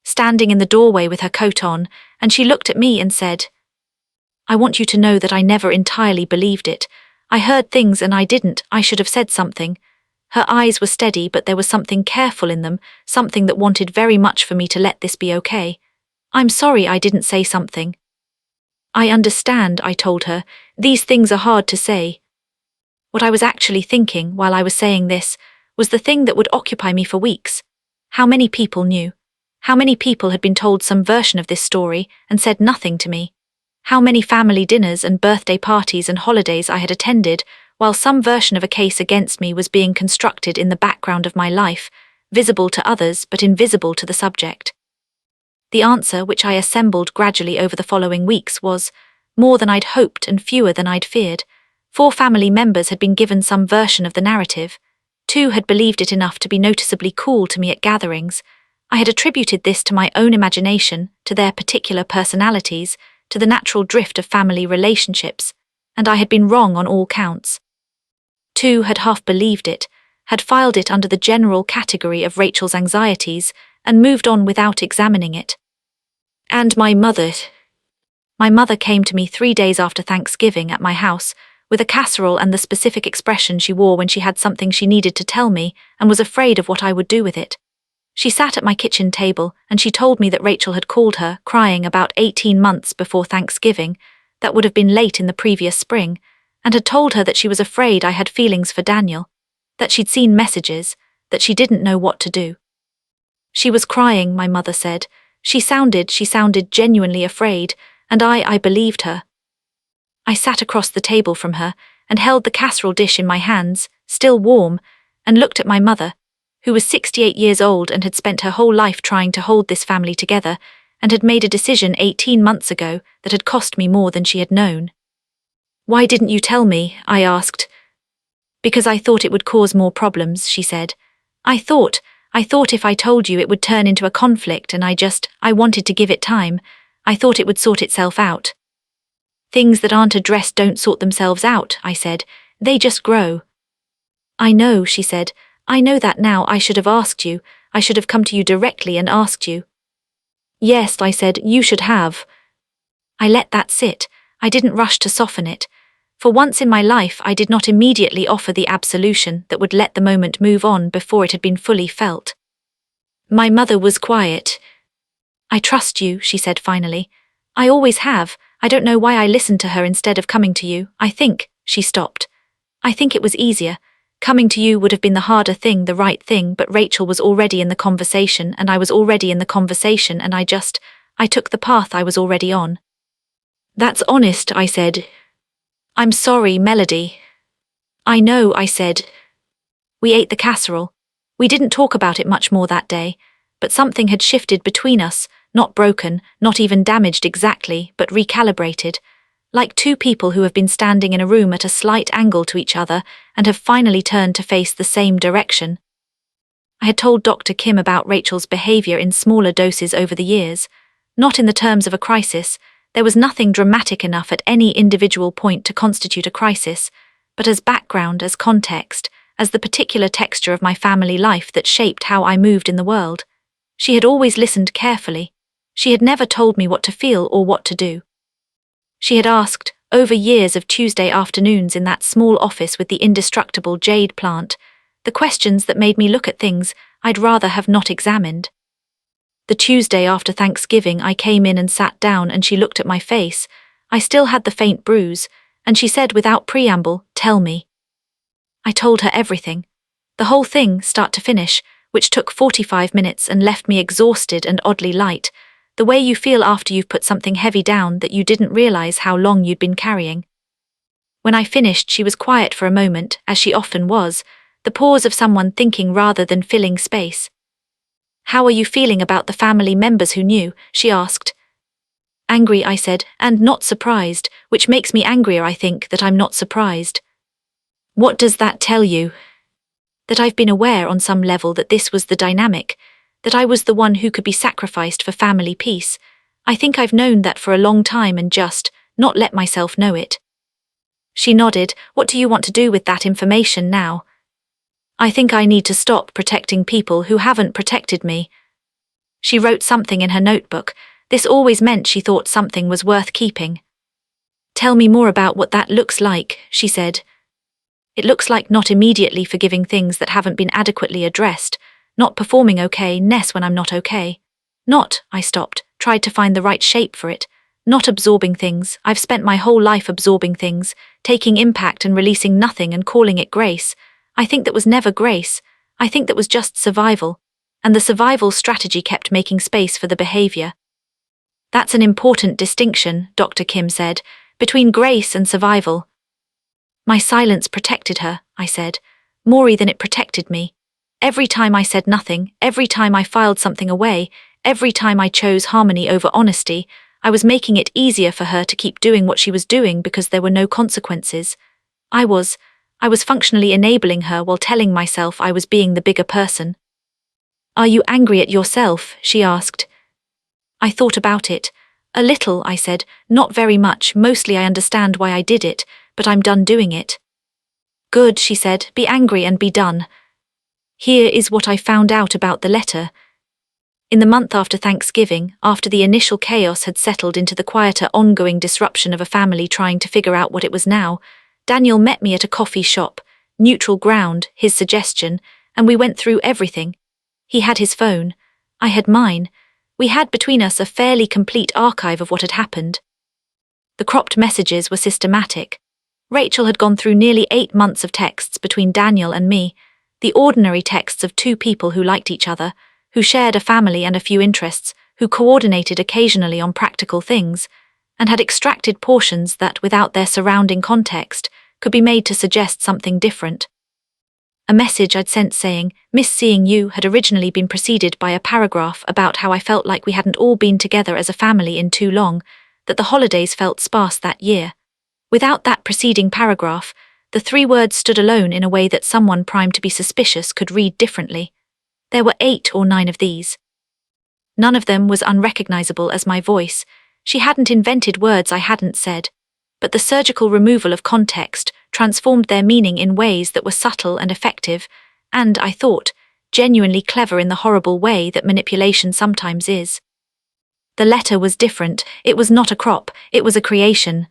Standing in the doorway with her coat on, and she looked at me and said, "I want you to know that I never entirely believed it. I heard things and I didn't. I should have said something." Her eyes were steady, but there was something careful in them, something that wanted very much for me to let this be okay. "I'm sorry I didn't say something." "I understand," I told her. "These things are hard to say." What I was actually thinking while I was saying this was the thing that would occupy me for weeks. How many people knew? How many people had been told some version of this story and said nothing to me? How many family dinners and birthday parties and holidays I had attended while some version of a case against me was being constructed in the background of my life, visible to others but invisible to the subject. The answer, which I assembled gradually over the following weeks, was more than I'd hoped and fewer than I'd feared. 4 family members had been given some version of the narrative. 2 had believed it enough to be noticeably cool to me at gatherings. I had attributed this to my own imagination, to their particular personalities, to the natural drift of family relationships, and I had been wrong on all counts. 2 had half believed it, had filed it under the general category of Rachel's anxieties, and moved on without examining it. And my mother. My mother came to me 3 days after Thanksgiving at my house, with a casserole and the specific expression she wore when she had something she needed to tell me and was afraid of what I would do with it. She sat at my kitchen table and she told me that Rachel had called her, crying about 18 months before Thanksgiving, that would have been late in the previous spring, and had told her that she was afraid I had feelings for Daniel, that she'd seen messages, that she didn't know what to do. She was crying, my mother said. She sounded genuinely afraid, and I believed her. I sat across the table from her and held the casserole dish in my hands, still warm, and looked at my mother, who was 68 years old and had spent her whole life trying to hold this family together, and had made a decision 18 months ago that had cost me more than she had known. "Why didn't you tell me?" I asked. "Because I thought it would cause more problems," she said. I thought if I told you it would turn into a conflict, and I wanted to give it time. I thought it would sort itself out." "Things that aren't addressed don't sort themselves out," I said. "They just grow." "I know," she said. "I know that now. I should have asked you. I should have come to you directly and asked you." "Yes," I said, "you should have." I let that sit. I didn't rush to soften it. For once in my life, I did not immediately offer the absolution that would let the moment move on before it had been fully felt. My mother was quiet. "I trust you," she said finally. "I always have. I don't know why I listened to her instead of coming to you. I think," she stopped. "I think it was easier. Coming to you would have been the harder thing, the right thing, but Rachel was already in the conversation and I was already in the conversation, and I took the path I was already on." "That's honest," I said. "I'm sorry, Melody." "I know," I said. We ate the casserole. We didn't talk about it much more that day, but something had shifted between us, not broken, not even damaged exactly, but recalibrated, like 2 people who have been standing in a room at a slight angle to each other and have finally turned to face the same direction. I had told Dr. Kim about Rachel's behavior in smaller doses over the years, not in the terms of a crisis. There was nothing dramatic enough at any individual point to constitute a crisis, but as background, as context, as the particular texture of my family life that shaped how I moved in the world. She had always listened carefully. She had never told me what to feel or what to do. She had asked, over years of Tuesday afternoons in that small office with the indestructible jade plant, the questions that made me look at things I'd rather have not examined. The Tuesday after Thanksgiving, I came in and sat down and she looked at my face. I still had the faint bruise, and she said without preamble, "Tell me." I told her everything. The whole thing, start to finish, which took 45 minutes and left me exhausted and oddly light, the way you feel after you've put something heavy down that you didn't realize how long you'd been carrying. When I finished, she was quiet for a moment, as she often was, the pause of someone thinking rather than filling space. "How are you feeling about the family members who knew?" she asked. "Angry," I said, "and not surprised, which makes me angrier, I think, that I'm not surprised." "What does that tell you?" "That I've been aware on some level that this was the dynamic, that I was the one who could be sacrificed for family peace. I think I've known that for a long time and just not let myself know it." She nodded. "What do you want to do with that information now?" "I think I need to stop protecting people who haven't protected me." She wrote something in her notebook. This always meant she thought something was worth keeping. "Tell me more about what that looks like," she said. "It looks like not immediately forgiving things that haven't been adequately addressed, not performing okay-ness when I'm not okay. I stopped, tried to find the right shape for it. Not absorbing things. I've spent my whole life absorbing things, taking impact and releasing nothing and calling it grace. I think that was never grace. I think that was just survival. And the survival strategy kept making space for the behavior." "That's an important distinction," Dr. Kim said, "between grace and survival." My silence protected her, I said, more than it protected me. Every time I said nothing, every time I filed something away, every time I chose harmony over honesty, I was making it easier for her to keep doing what she was doing because there were no consequences. I was functionally enabling her while telling myself I was being the bigger person. "Are you angry at yourself?" she asked. I thought about it. "A little," I said, "not very much, mostly I understand why I did it, but I'm done doing it." "Good," she said, "be angry and be done." Here is what I found out about the letter. In the month after Thanksgiving, after the initial chaos had settled into the quieter ongoing disruption of a family trying to figure out what it was now, Daniel met me at a coffee shop, neutral ground, his suggestion, and we went through everything. He had his phone. I had mine. We had between us a fairly complete archive of what had happened. The cropped messages were systematic. Rachel had gone through nearly 8 months of texts between Daniel and me, the ordinary texts of two people who liked each other, who shared a family and a few interests, who coordinated occasionally on practical things, and had extracted portions that, without their surrounding context, could be made to suggest something different. A message I'd sent saying, "Miss seeing you," had originally been preceded by a paragraph about how I felt like we hadn't all been together as a family in too long, that the holidays felt sparse that year. Without that preceding paragraph, the 3 words stood alone in a way that someone primed to be suspicious could read differently. There were 8 or 9 of these. None of them was unrecognizable as my voice. She hadn't invented words I hadn't said. But the surgical removal of context transformed their meaning in ways that were subtle and effective, and, I thought, genuinely clever in the horrible way that manipulation sometimes is. The letter was different. It was not a crop, it was a creation.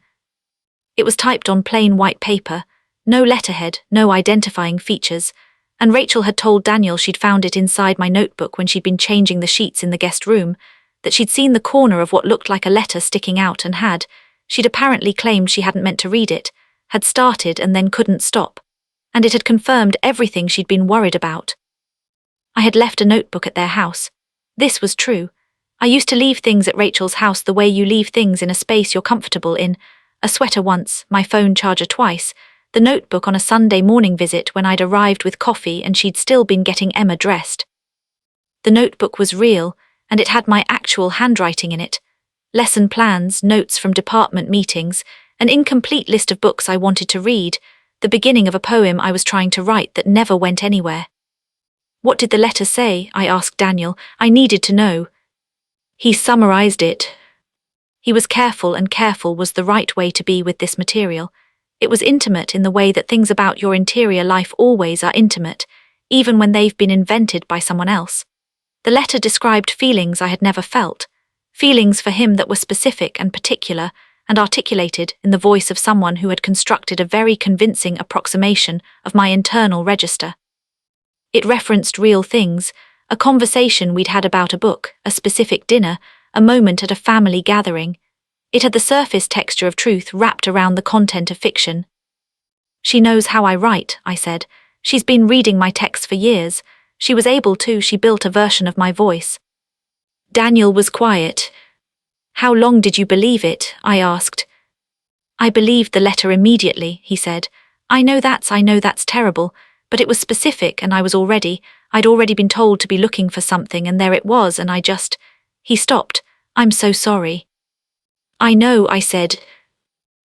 It was typed on plain white paper, no letterhead, no identifying features, and Rachel had told Daniel she'd found it inside my notebook when she'd been changing the sheets in the guest room, that she'd seen the corner of what looked like a letter sticking out and she'd apparently claimed she hadn't meant to read it, had started and then couldn't stop, and it had confirmed everything she'd been worried about. I had left a notebook at their house. This was true. I used to leave things at Rachel's house the way you leave things in a space you're comfortable in, a sweater once, my phone charger twice, the notebook on a Sunday morning visit when I'd arrived with coffee and she'd still been getting Emma dressed. The notebook was real, and it had my actual handwriting in it. Lesson plans, notes from department meetings, an incomplete list of books I wanted to read, the beginning of a poem I was trying to write that never went anywhere. "What did the letter say?" I asked Daniel. I needed to know. He summarized it. He was careful, and careful was the right way to be with this material. It was intimate in the way that things about your interior life always are intimate, even when they've been invented by someone else. The letter described feelings I had never felt, feelings for him that were specific and particular, and articulated in the voice of someone who had constructed a very convincing approximation of my internal register. It referenced real things, a conversation we'd had about a book, a specific dinner, a moment at a family gathering. It had the surface texture of truth wrapped around the content of fiction. "She knows how I write," I said. "She's been reading my texts for years. She was able to, she built a version of my voice." Daniel was quiet. "How long did you believe it?" I asked. "I believed the letter immediately," he said. I know that's terrible, but it was specific and I'd already been told to be looking for something and there it was and He stopped. "I'm so sorry." "I know," I said.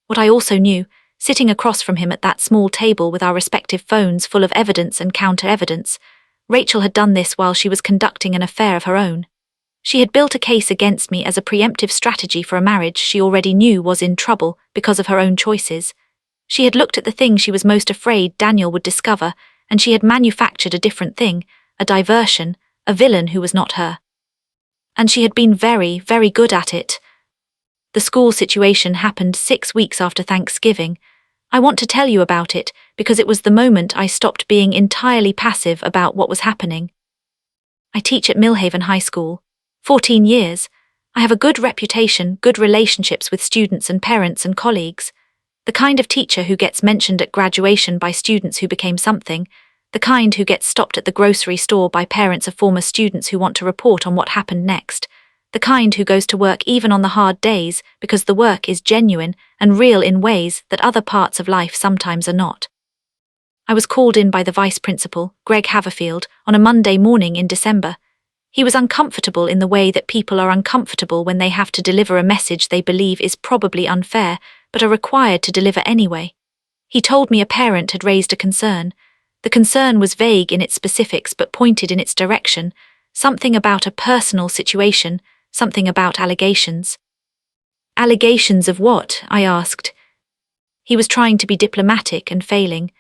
What I also knew, sitting across from him at that small table with our respective phones full of evidence and counter-evidence, Rachel had done this while she was conducting an affair of her own. She had built a case against me as a preemptive strategy for a marriage she already knew was in trouble because of her own choices. She had looked at the thing she was most afraid Daniel would discover, and she had manufactured a different thing, a diversion, a villain who was not her. And she had been very, very good at it. The school situation happened 6 weeks after Thanksgiving. I want to tell you about it because it was the moment I stopped being entirely passive about what was happening. I teach at Millhaven High School. 14 years. I have a good reputation, good relationships with students and parents and colleagues. The kind of teacher who gets mentioned at graduation by students who became something, the kind who gets stopped at the grocery store by parents of former students who want to report on what happened next, the kind who goes to work even on the hard days because the work is genuine and real in ways that other parts of life sometimes are not. I was called in by the vice principal, Greg Haverfield, on a Monday morning in December. He was uncomfortable in the way that people are uncomfortable when they have to deliver a message they believe is probably unfair, but are required to deliver anyway. He told me a parent had raised a concern. The concern was vague in its specifics but pointed in its direction, something about a personal situation, something about allegations. Allegations of what? I asked. He was trying to be diplomatic and failing.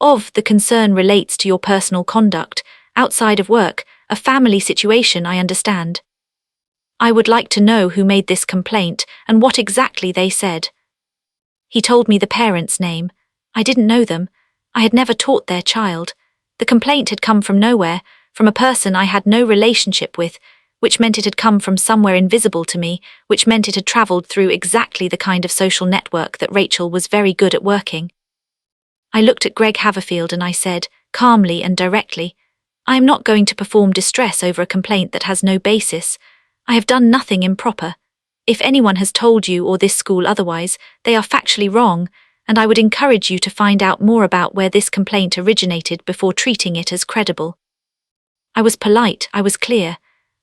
The concern relates to your personal conduct, outside of work, a family situation, I understand. I would like to know who made this complaint and what exactly they said. He told me the parents' name. I didn't know them. I had never taught their child. The complaint had come from nowhere, from a person I had no relationship with, which meant it had come from somewhere invisible to me, which meant it had travelled through exactly the kind of social network that Rachel was very good at working. I looked at Greg Haverfield and I said, calmly and directly, I am not going to perform distress over a complaint that has no basis. I have done nothing improper. If anyone has told you or this school otherwise, they are factually wrong, and I would encourage you to find out more about where this complaint originated before treating it as credible. I was polite, I was clear.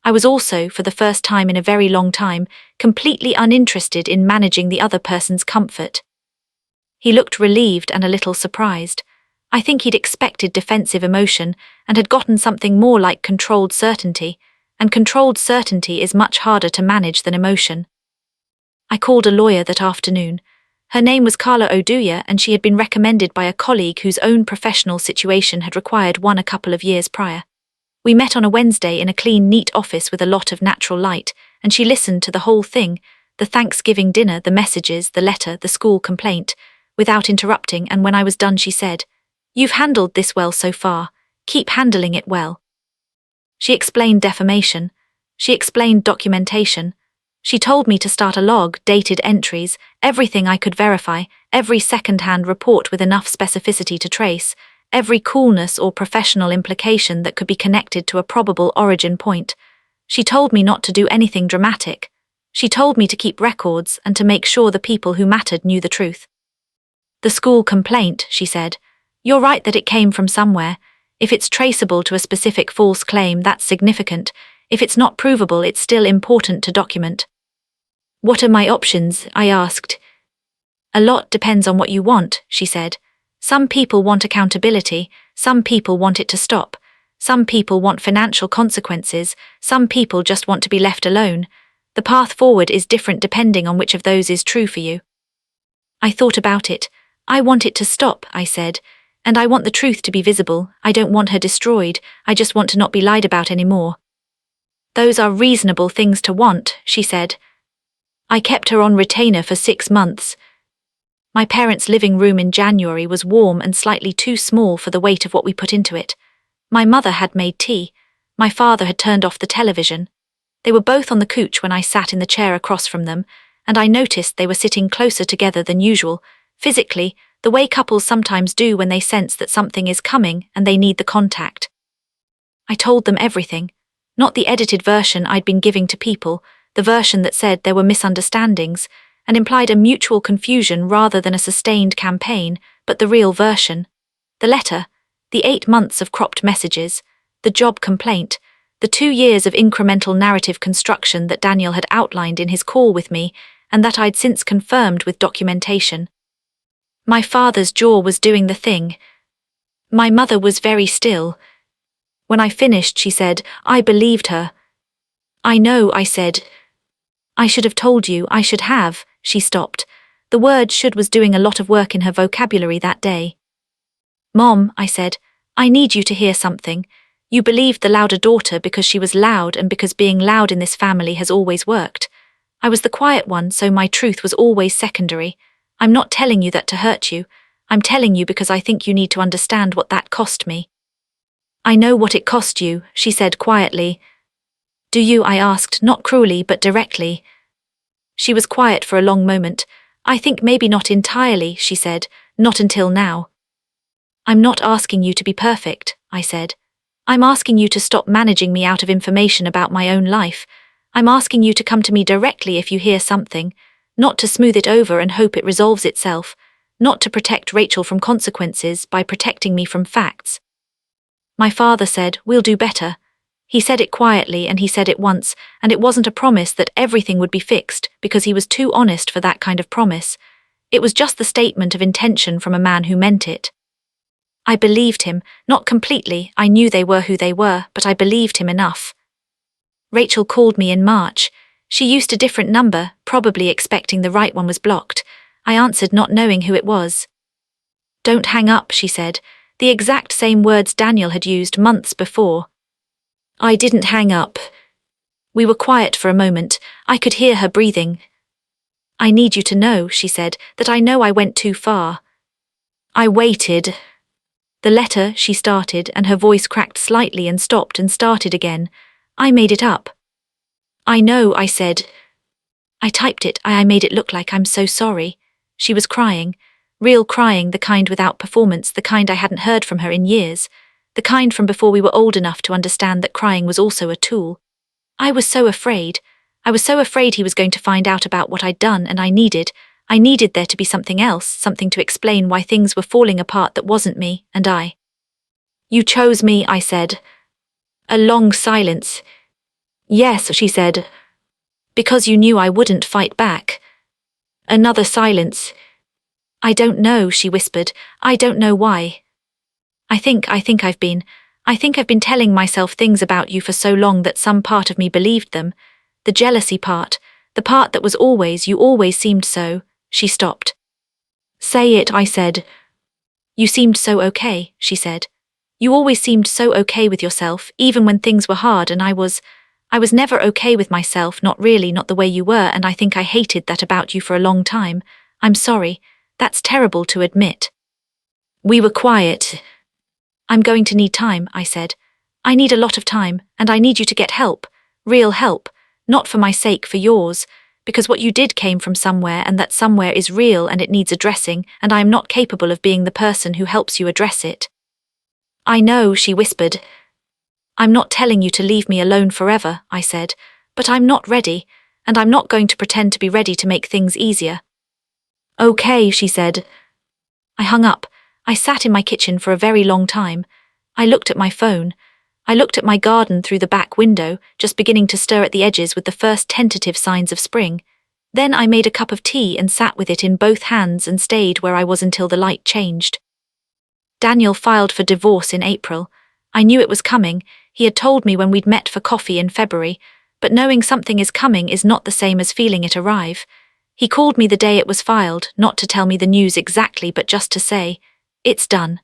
I was also, for the first time in a very long time, completely uninterested in managing the other person's comfort. He looked relieved and a little surprised. I think he'd expected defensive emotion and had gotten something more like controlled certainty, and controlled certainty is much harder to manage than emotion. I called a lawyer that afternoon. Her name was Carla Oduya, and she had been recommended by a colleague whose own professional situation had required one a couple of years prior. We met on a Wednesday in a clean, neat office with a lot of natural light, and she listened to the whole thing, the Thanksgiving dinner, the messages, the letter, the school complaint, without interrupting, and when I was done she said, "You've handled this well so far. Keep handling it well." She explained defamation. She explained documentation. She told me to start a log, dated entries, everything I could verify, every second-hand report with enough specificity to trace, every coolness or professional implication that could be connected to a probable origin point. She told me not to do anything dramatic. She told me to keep records and to make sure the people who mattered knew the truth. The school complaint, she said. You're right that it came from somewhere. If it's traceable to a specific false claim, that's significant. If it's not provable, it's still important to document. What are my options? I asked. A lot depends on what you want, she said. Some people want accountability, some people want it to stop, some people want financial consequences, some people just want to be left alone. The path forward is different depending on which of those is true for you. I thought about it. I want it to stop, I said, and I want the truth to be visible. I don't want her destroyed, I just want to not be lied about anymore. Those are reasonable things to want, she said. I kept her on retainer for 6 months. My parents' living room in January was warm and slightly too small for the weight of what we put into it. My mother had made tea. My father had turned off the television. They were both on the couch when I sat in the chair across from them, and I noticed they were sitting closer together than usual, physically, the way couples sometimes do when they sense that something is coming and they need the contact. I told them everything, not the edited version I'd been giving to people, the version that said there were misunderstandings, and implied a mutual confusion rather than a sustained campaign, but the real version. The letter, the 8 months of cropped messages, the job complaint, the 2 years of incremental narrative construction that Daniel had outlined in his call with me, and that I'd since confirmed with documentation. My father's jaw was doing the thing. My mother was very still. When I finished, she said, I believed her. I know, I said. I should have told you, I should have. She stopped. The word should was doing a lot of work in her vocabulary that day. Mom, I said, I need you to hear something. You believed the louder daughter because she was loud and because being loud in this family has always worked. I was the quiet one, so my truth was always secondary. I'm not telling you that to hurt you. I'm telling you because I think you need to understand what that cost me. I know what it cost you, she said quietly. Do you? I asked, not cruelly but directly. She was quiet for a long moment. I think maybe not entirely, she said, not until now. I'm not asking you to be perfect, I said. I'm asking you to stop managing me out of information about my own life. I'm asking you to come to me directly if you hear something, not to smooth it over and hope it resolves itself, not to protect Rachel from consequences by protecting me from facts. My father said, we'll do better. He said it quietly and he said it once, and it wasn't a promise that everything would be fixed because he was too honest for that kind of promise. It was just the statement of intention from a man who meant it. I believed him, not completely, I knew they were who they were, but I believed him enough. Rachel called me in March. She used a different number, probably expecting the right one was blocked. I answered not knowing who it was. "Don't hang up," she said, the exact same words Daniel had used months before. I didn't hang up. We were quiet for a moment. I could hear her breathing. "I need you to know," she said, "that I know I went too far." I waited. "The letter," she started, and her voice cracked slightly and stopped and started again. "I made it up." "I know," I said. "I typed it. I made it look like I'm so sorry." She was crying. Real crying, the kind without performance, the kind I hadn't heard from her in years. The kind from before we were old enough to understand that crying was also a tool. I was so afraid. I was so afraid he was going to find out about what I'd done, and I needed there to be something else, something to explain why things were falling apart that wasn't me, and I. "You chose me," I said. A long silence. "Yes," she said. "Because you knew I wouldn't fight back." Another silence. "I don't know," she whispered. "I don't know why. I think I've been telling myself things about you for so long that some part of me believed them. The jealousy part, the part that was you always seemed so." She stopped. "Say it," I said. "You seemed so okay," she said. "You always seemed so okay with yourself, even when things were hard, and I was never okay with myself, not really, not the way you were, and I think I hated that about you for a long time. I'm sorry. That's terrible to admit." We were quiet. "I'm going to need time," I said. "I need a lot of time, and I need you to get help. Real help. Not for my sake, for yours. Because what you did came from somewhere, and that somewhere is real and it needs addressing, and I am not capable of being the person who helps you address it." "I know," she whispered. "I'm not telling you to leave me alone forever," I said, "but I'm not ready, and I'm not going to pretend to be ready to make things easier." "Okay," she said. I hung up. I sat in my kitchen for a very long time. I looked at my phone. I looked at my garden through the back window, just beginning to stir at the edges with the first tentative signs of spring. Then I made a cup of tea and sat with it in both hands and stayed where I was until the light changed. Daniel filed for divorce in April. I knew it was coming. He had told me when we'd met for coffee in February, but knowing something is coming is not the same as feeling it arrive. He called me the day it was filed, not to tell me the news exactly, but just to say, "It's done."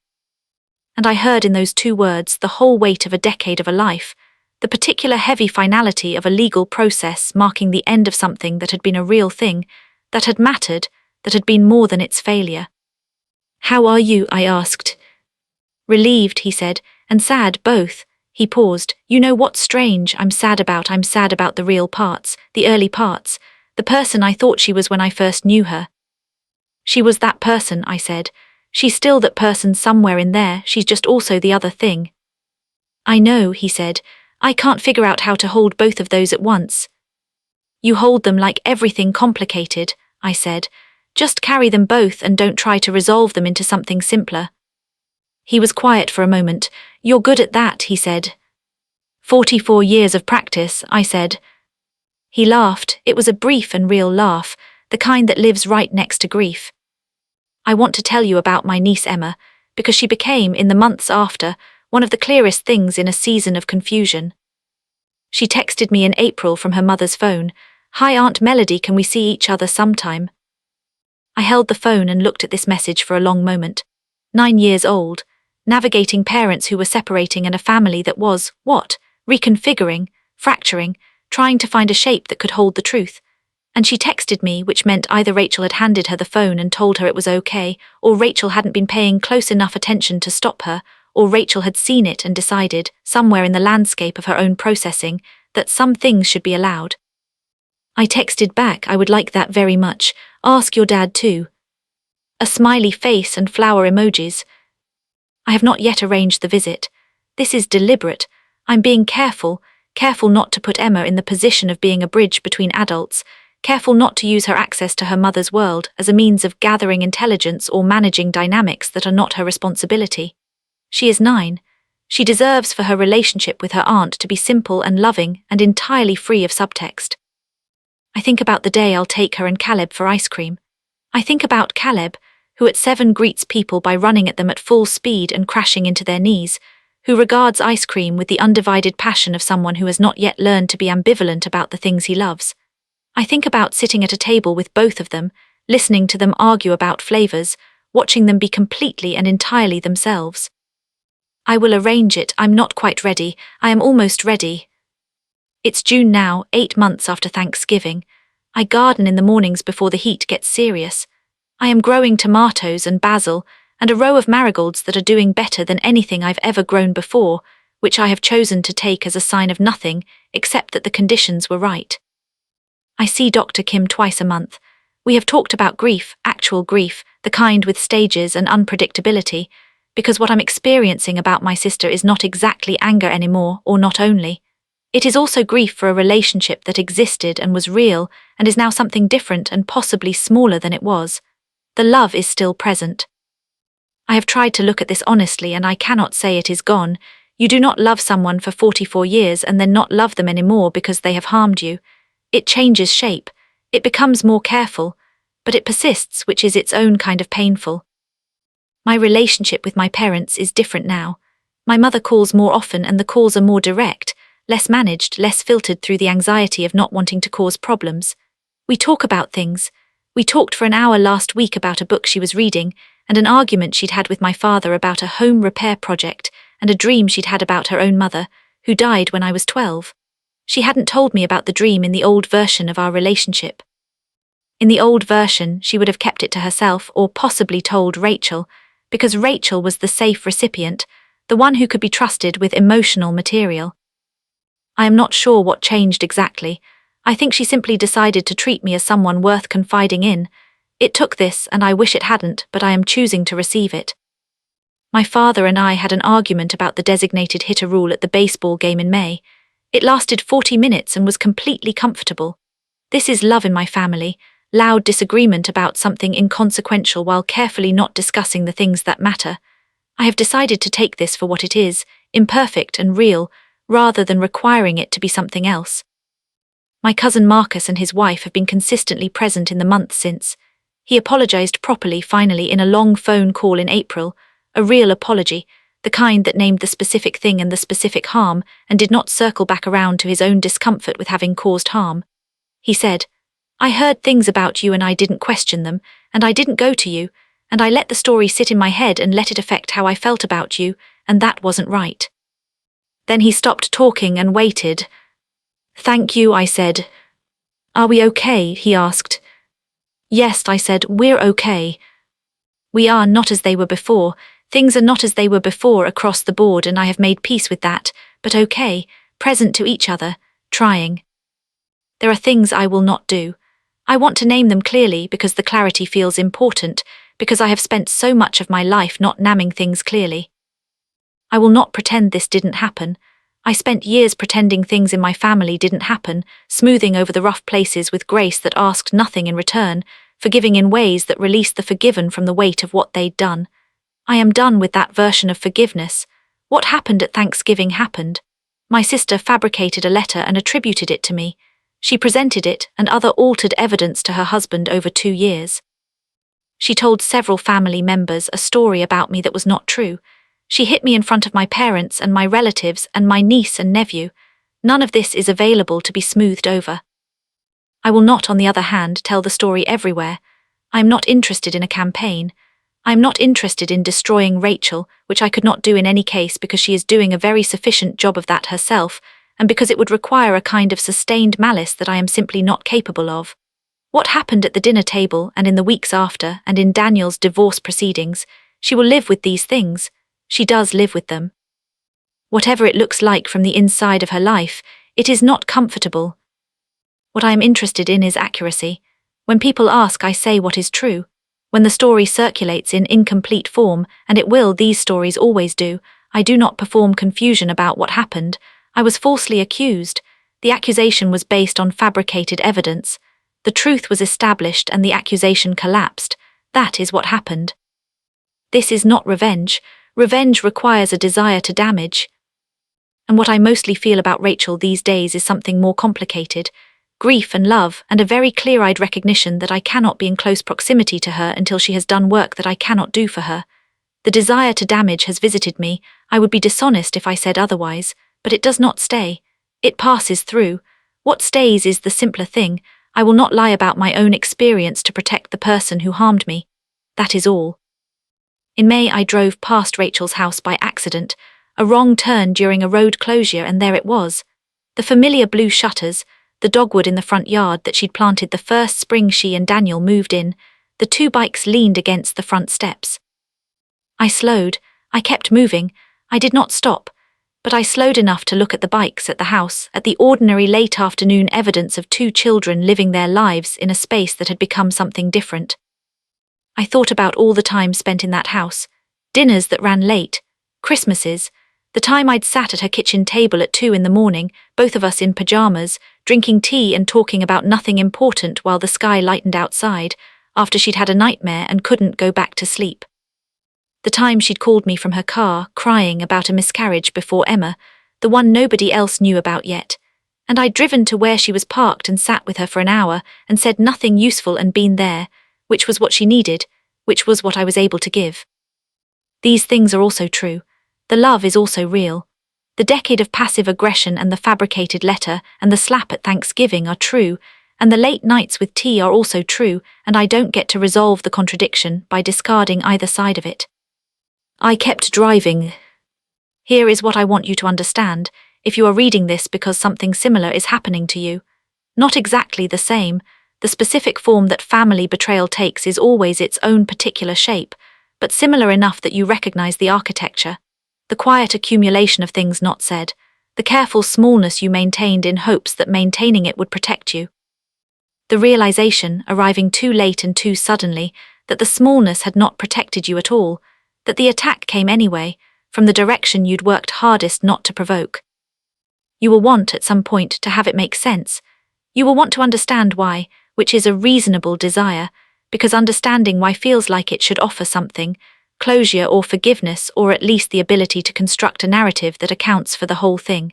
And I heard in those two words the whole weight of a decade of a life, the particular heavy finality of a legal process marking the end of something that had been a real thing, that had mattered, that had been more than its failure. "How are you?" I asked. "Relieved," he said, "and sad, both." He paused. "You know what's strange? I'm sad about the real parts, the early parts, the person I thought she was when I first knew her." "She was that person," I said. "She's still that person somewhere in there, she's just also the other thing." "I know," he said. "I can't figure out how to hold both of those at once." "You hold them like everything complicated," I said. "Just carry them both and don't try to resolve them into something simpler." He was quiet for a moment. "You're good at that," he said. 44 years of practice," I said. He laughed. It was a brief and real laugh, the kind that lives right next to grief. "I want to tell you about my niece Emma, because she became, in the months after, one of the clearest things in a season of confusion. She texted me in April from her mother's phone, 'Hi Aunt Melody, can we see each other sometime?' I held the phone and looked at this message for a long moment. 9 years old, navigating parents who were separating and a family that was, what? Reconfiguring, fracturing, trying to find a shape that could hold the truth. And she texted me, which meant either Rachel had handed her the phone and told her it was okay, or Rachel hadn't been paying close enough attention to stop her, or Rachel had seen it and decided, somewhere in the landscape of her own processing, that some things should be allowed. I texted back, 'I would like that very much. Ask your dad too.' A smiley face and flower emojis. I have not yet arranged the visit. This is deliberate. I'm being careful not to put Emma in the position of being a bridge between adults, careful not to use her access to her mother's world as a means of gathering intelligence or managing dynamics that are not her responsibility. She is 9. She deserves for her relationship with her aunt to be simple and loving and entirely free of subtext. I think about the day I'll take her and Caleb for ice cream. I think about Caleb, who at 7 greets people by running at them at full speed and crashing into their knees, who regards ice cream with the undivided passion of someone who has not yet learned to be ambivalent about the things he loves. I think about sitting at a table with both of them, listening to them argue about flavors, watching them be completely and entirely themselves. I will arrange it. I'm not quite ready. I am almost ready. It's June now, 8 months after Thanksgiving. I garden in the mornings before the heat gets serious. I am growing tomatoes and basil and a row of marigolds that are doing better than anything I've ever grown before, which I have chosen to take as a sign of nothing except that the conditions were right. I see Dr. Kim twice a month. We have talked about grief, actual grief, the kind with stages and unpredictability, because what I'm experiencing about my sister is not exactly anger anymore, or not only. It is also grief for a relationship that existed and was real and is now something different and possibly smaller than it was. The love is still present. I have tried to look at this honestly and I cannot say it is gone. You do not love someone for 44 years and then not love them anymore because they have harmed you. It changes shape. It becomes more careful, but it persists, which is its own kind of painful. My relationship with my parents is different now. My mother calls more often and the calls are more direct, less managed, less filtered through the anxiety of not wanting to cause problems. We talk about things. We talked for an hour last week about a book she was reading and an argument she'd had with my father about a home repair project and a dream she'd had about her own mother, who died when I was 12. She hadn't told me about the dream in the old version of our relationship. In the old version, she would have kept it to herself or possibly told Rachel, because Rachel was the safe recipient, the one who could be trusted with emotional material. I am not sure what changed exactly. I think she simply decided to treat me as someone worth confiding in. It took this, and I wish it hadn't, but I am choosing to receive it. My father and I had an argument about the designated hitter rule at the baseball game in May. It lasted 40 minutes and was completely comfortable. This is love in my family, loud disagreement about something inconsequential while carefully not discussing the things that matter. I have decided to take this for what it is, imperfect and real, rather than requiring it to be something else. My cousin Marcus and his wife have been consistently present in the months since. He apologized properly finally in a long phone call in April, a real apology, the kind that named the specific thing and the specific harm and did not circle back around to his own discomfort with having caused harm. He said, "I heard things about you and I didn't question them, and I didn't go to you, and I let the story sit in my head and let it affect how I felt about you, and that wasn't right." Then he stopped talking and waited. "Thank you," I said. "Are we okay?" he asked. "Yes," I said, "we're okay. We are not as they were before. Things are not as they were before across the board and I have made peace with that, but okay, present to each other, trying. There are things I will not do. I want to name them clearly because the clarity feels important, because I have spent so much of my life not naming things clearly. I will not pretend this didn't happen. I spent years pretending things in my family didn't happen, smoothing over the rough places with grace that asked nothing in return, forgiving in ways that released the forgiven from the weight of what they'd done. I am done with that version of forgiveness. What happened at Thanksgiving happened. My sister fabricated a letter and attributed it to me. She presented it and other altered evidence to her husband over 2 years. She told several family members a story about me that was not true. She hit me in front of my parents and my relatives and my niece and nephew. None of this is available to be smoothed over. I will not, on the other hand, tell the story everywhere. I am not interested in a campaign. I am not interested in destroying Rachel, which I could not do in any case because she is doing a very sufficient job of that herself, and because it would require a kind of sustained malice that I am simply not capable of. What happened at the dinner table and in the weeks after and in Daniel's divorce proceedings, she will live with these things. She does live with them. Whatever it looks like from the inside of her life, it is not comfortable. What I am interested in is accuracy. When people ask, I say what is true. When the story circulates in incomplete form, and it will, these stories always do, I do not perform confusion about what happened. I was falsely accused. The accusation was based on fabricated evidence. The truth was established and the accusation collapsed. That is what happened. This is not revenge. Revenge requires a desire to damage. And what I mostly feel about Rachel these days is something more complicated. grief and love, and a very clear-eyed recognition that I cannot be in close proximity to her until she has done work that I cannot do for her. The desire to damage has visited me. I would be dishonest if I said otherwise, but it does not stay. It passes through. What stays is the simpler thing. I will not lie about my own experience to protect the person who harmed me. That is all. In May, I drove past Rachel's house by accident, a wrong turn during a road closure, and there it was. The familiar blue shutters, the dogwood in the front yard that she'd planted the first spring she and Daniel moved in, the 2 bikes leaned against the front steps. I slowed. I kept moving. I did not stop, but I slowed enough to look at the bikes, at the house, at the ordinary late afternoon evidence of 2 children living their lives in a space that had become something different. I thought about all the time spent in that house, dinners that ran late, Christmases, the time I'd sat at her kitchen table at 2 in the morning, both of us in pajamas, drinking tea and talking about nothing important while the sky lightened outside, after she'd had a nightmare and couldn't go back to sleep. The time she'd called me from her car, crying about a miscarriage before Emma, the one nobody else knew about yet, and I'd driven to where she was parked and sat with her for an hour and said nothing useful and been there, which was what she needed, which was what I was able to give. These things are also true. The love is also real. The decade of passive aggression and the fabricated letter and the slap at Thanksgiving are true, and the late nights with tea are also true, and I don't get to resolve the contradiction by discarding either side of it. I kept driving. Here is what I want you to understand, if you are reading this because something similar is happening to you. Not exactly the same. The specific form that family betrayal takes is always its own particular shape, but similar enough that you recognize the architecture, the quiet accumulation of things not said, the careful smallness you maintained in hopes that maintaining it would protect you. The realization, arriving too late and too suddenly, that the smallness had not protected you at all, that the attack came anyway, from the direction you'd worked hardest not to provoke. You will want, at some point, to have it make sense. You will want to understand why, which is a reasonable desire, because understanding why feels like it should offer something, closure or forgiveness, or at least the ability to construct a narrative that accounts for the whole thing.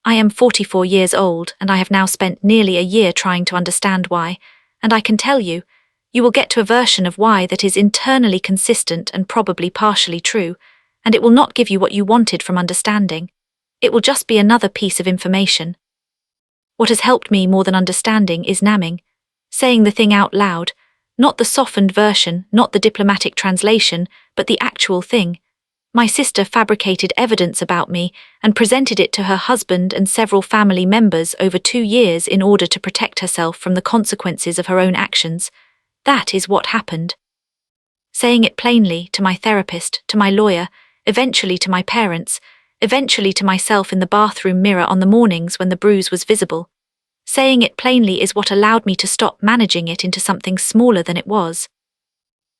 I am 44 years old, and I have now spent nearly a year trying to understand why, and I can tell you, you will get to a version of why that is internally consistent and probably partially true, and it will not give you what you wanted from understanding. It will just be another piece of information. What has helped me more than understanding is namming, saying the thing out loud, not the softened version, not the diplomatic translation, but the actual thing. My sister fabricated evidence about me and presented it to her husband and several family members over 2 years in order to protect herself from the consequences of her own actions. That is what happened. Saying it plainly to my therapist, to my lawyer, eventually to my parents, eventually to myself in the bathroom mirror on the mornings when the bruise was visible. Saying it plainly is what allowed me to stop managing it into something smaller than it was.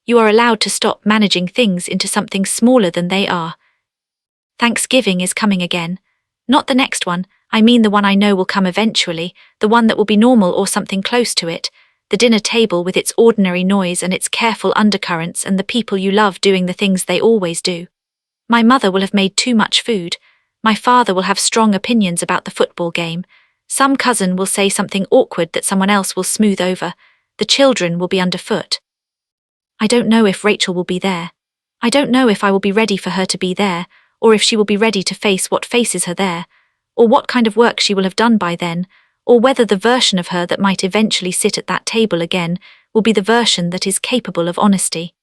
You are allowed to stop managing things into something smaller than they are. Thanksgiving is coming again. Not the next one, I mean the one I know will come eventually, the one that will be normal or something close to it, the dinner table with its ordinary noise and its careful undercurrents and the people you love doing the things they always do. My mother will have made too much food. My father will have strong opinions about the football game. Some cousin will say something awkward that someone else will smooth over. The children will be underfoot. I don't know if Rachel will be there. I don't know if I will be ready for her to be there, or if she will be ready to face what faces her there, or what kind of work she will have done by then, or whether the version of her that might eventually sit at that table again will be the version that is capable of honesty.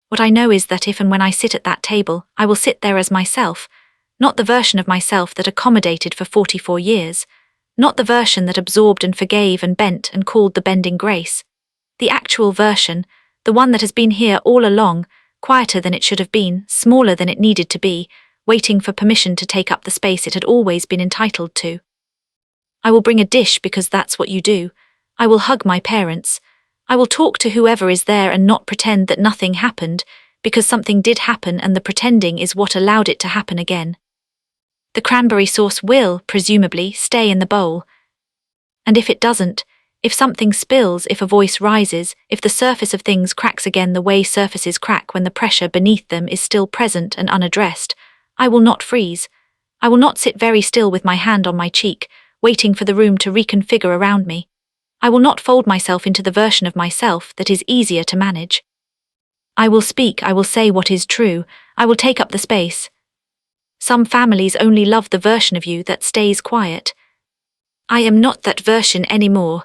What I know is that if and when I sit at that table, I will sit there as myself, not the version of myself that accommodated for 44 years, not the version that absorbed and forgave and bent and called the bending grace. The actual version, the one that has been here all along, quieter than it should have been, smaller than it needed to be, waiting for permission to take up the space it had always been entitled to. I will bring a dish because that's what you do. I will hug my parents. I will talk to whoever is there and not pretend that nothing happened, because something did happen and the pretending is what allowed it to happen again. The cranberry sauce will, presumably, stay in the bowl. And if it doesn't, if something spills, if a voice rises, if the surface of things cracks again the way surfaces crack when the pressure beneath them is still present and unaddressed, I will not freeze. I will not sit very still with my hand on my cheek, waiting for the room to reconfigure around me. I will not fold myself into the version of myself that is easier to manage. I will speak, I will say what is true, I will take up the space. Some families only love the version of you that stays quiet. I am not that version anymore,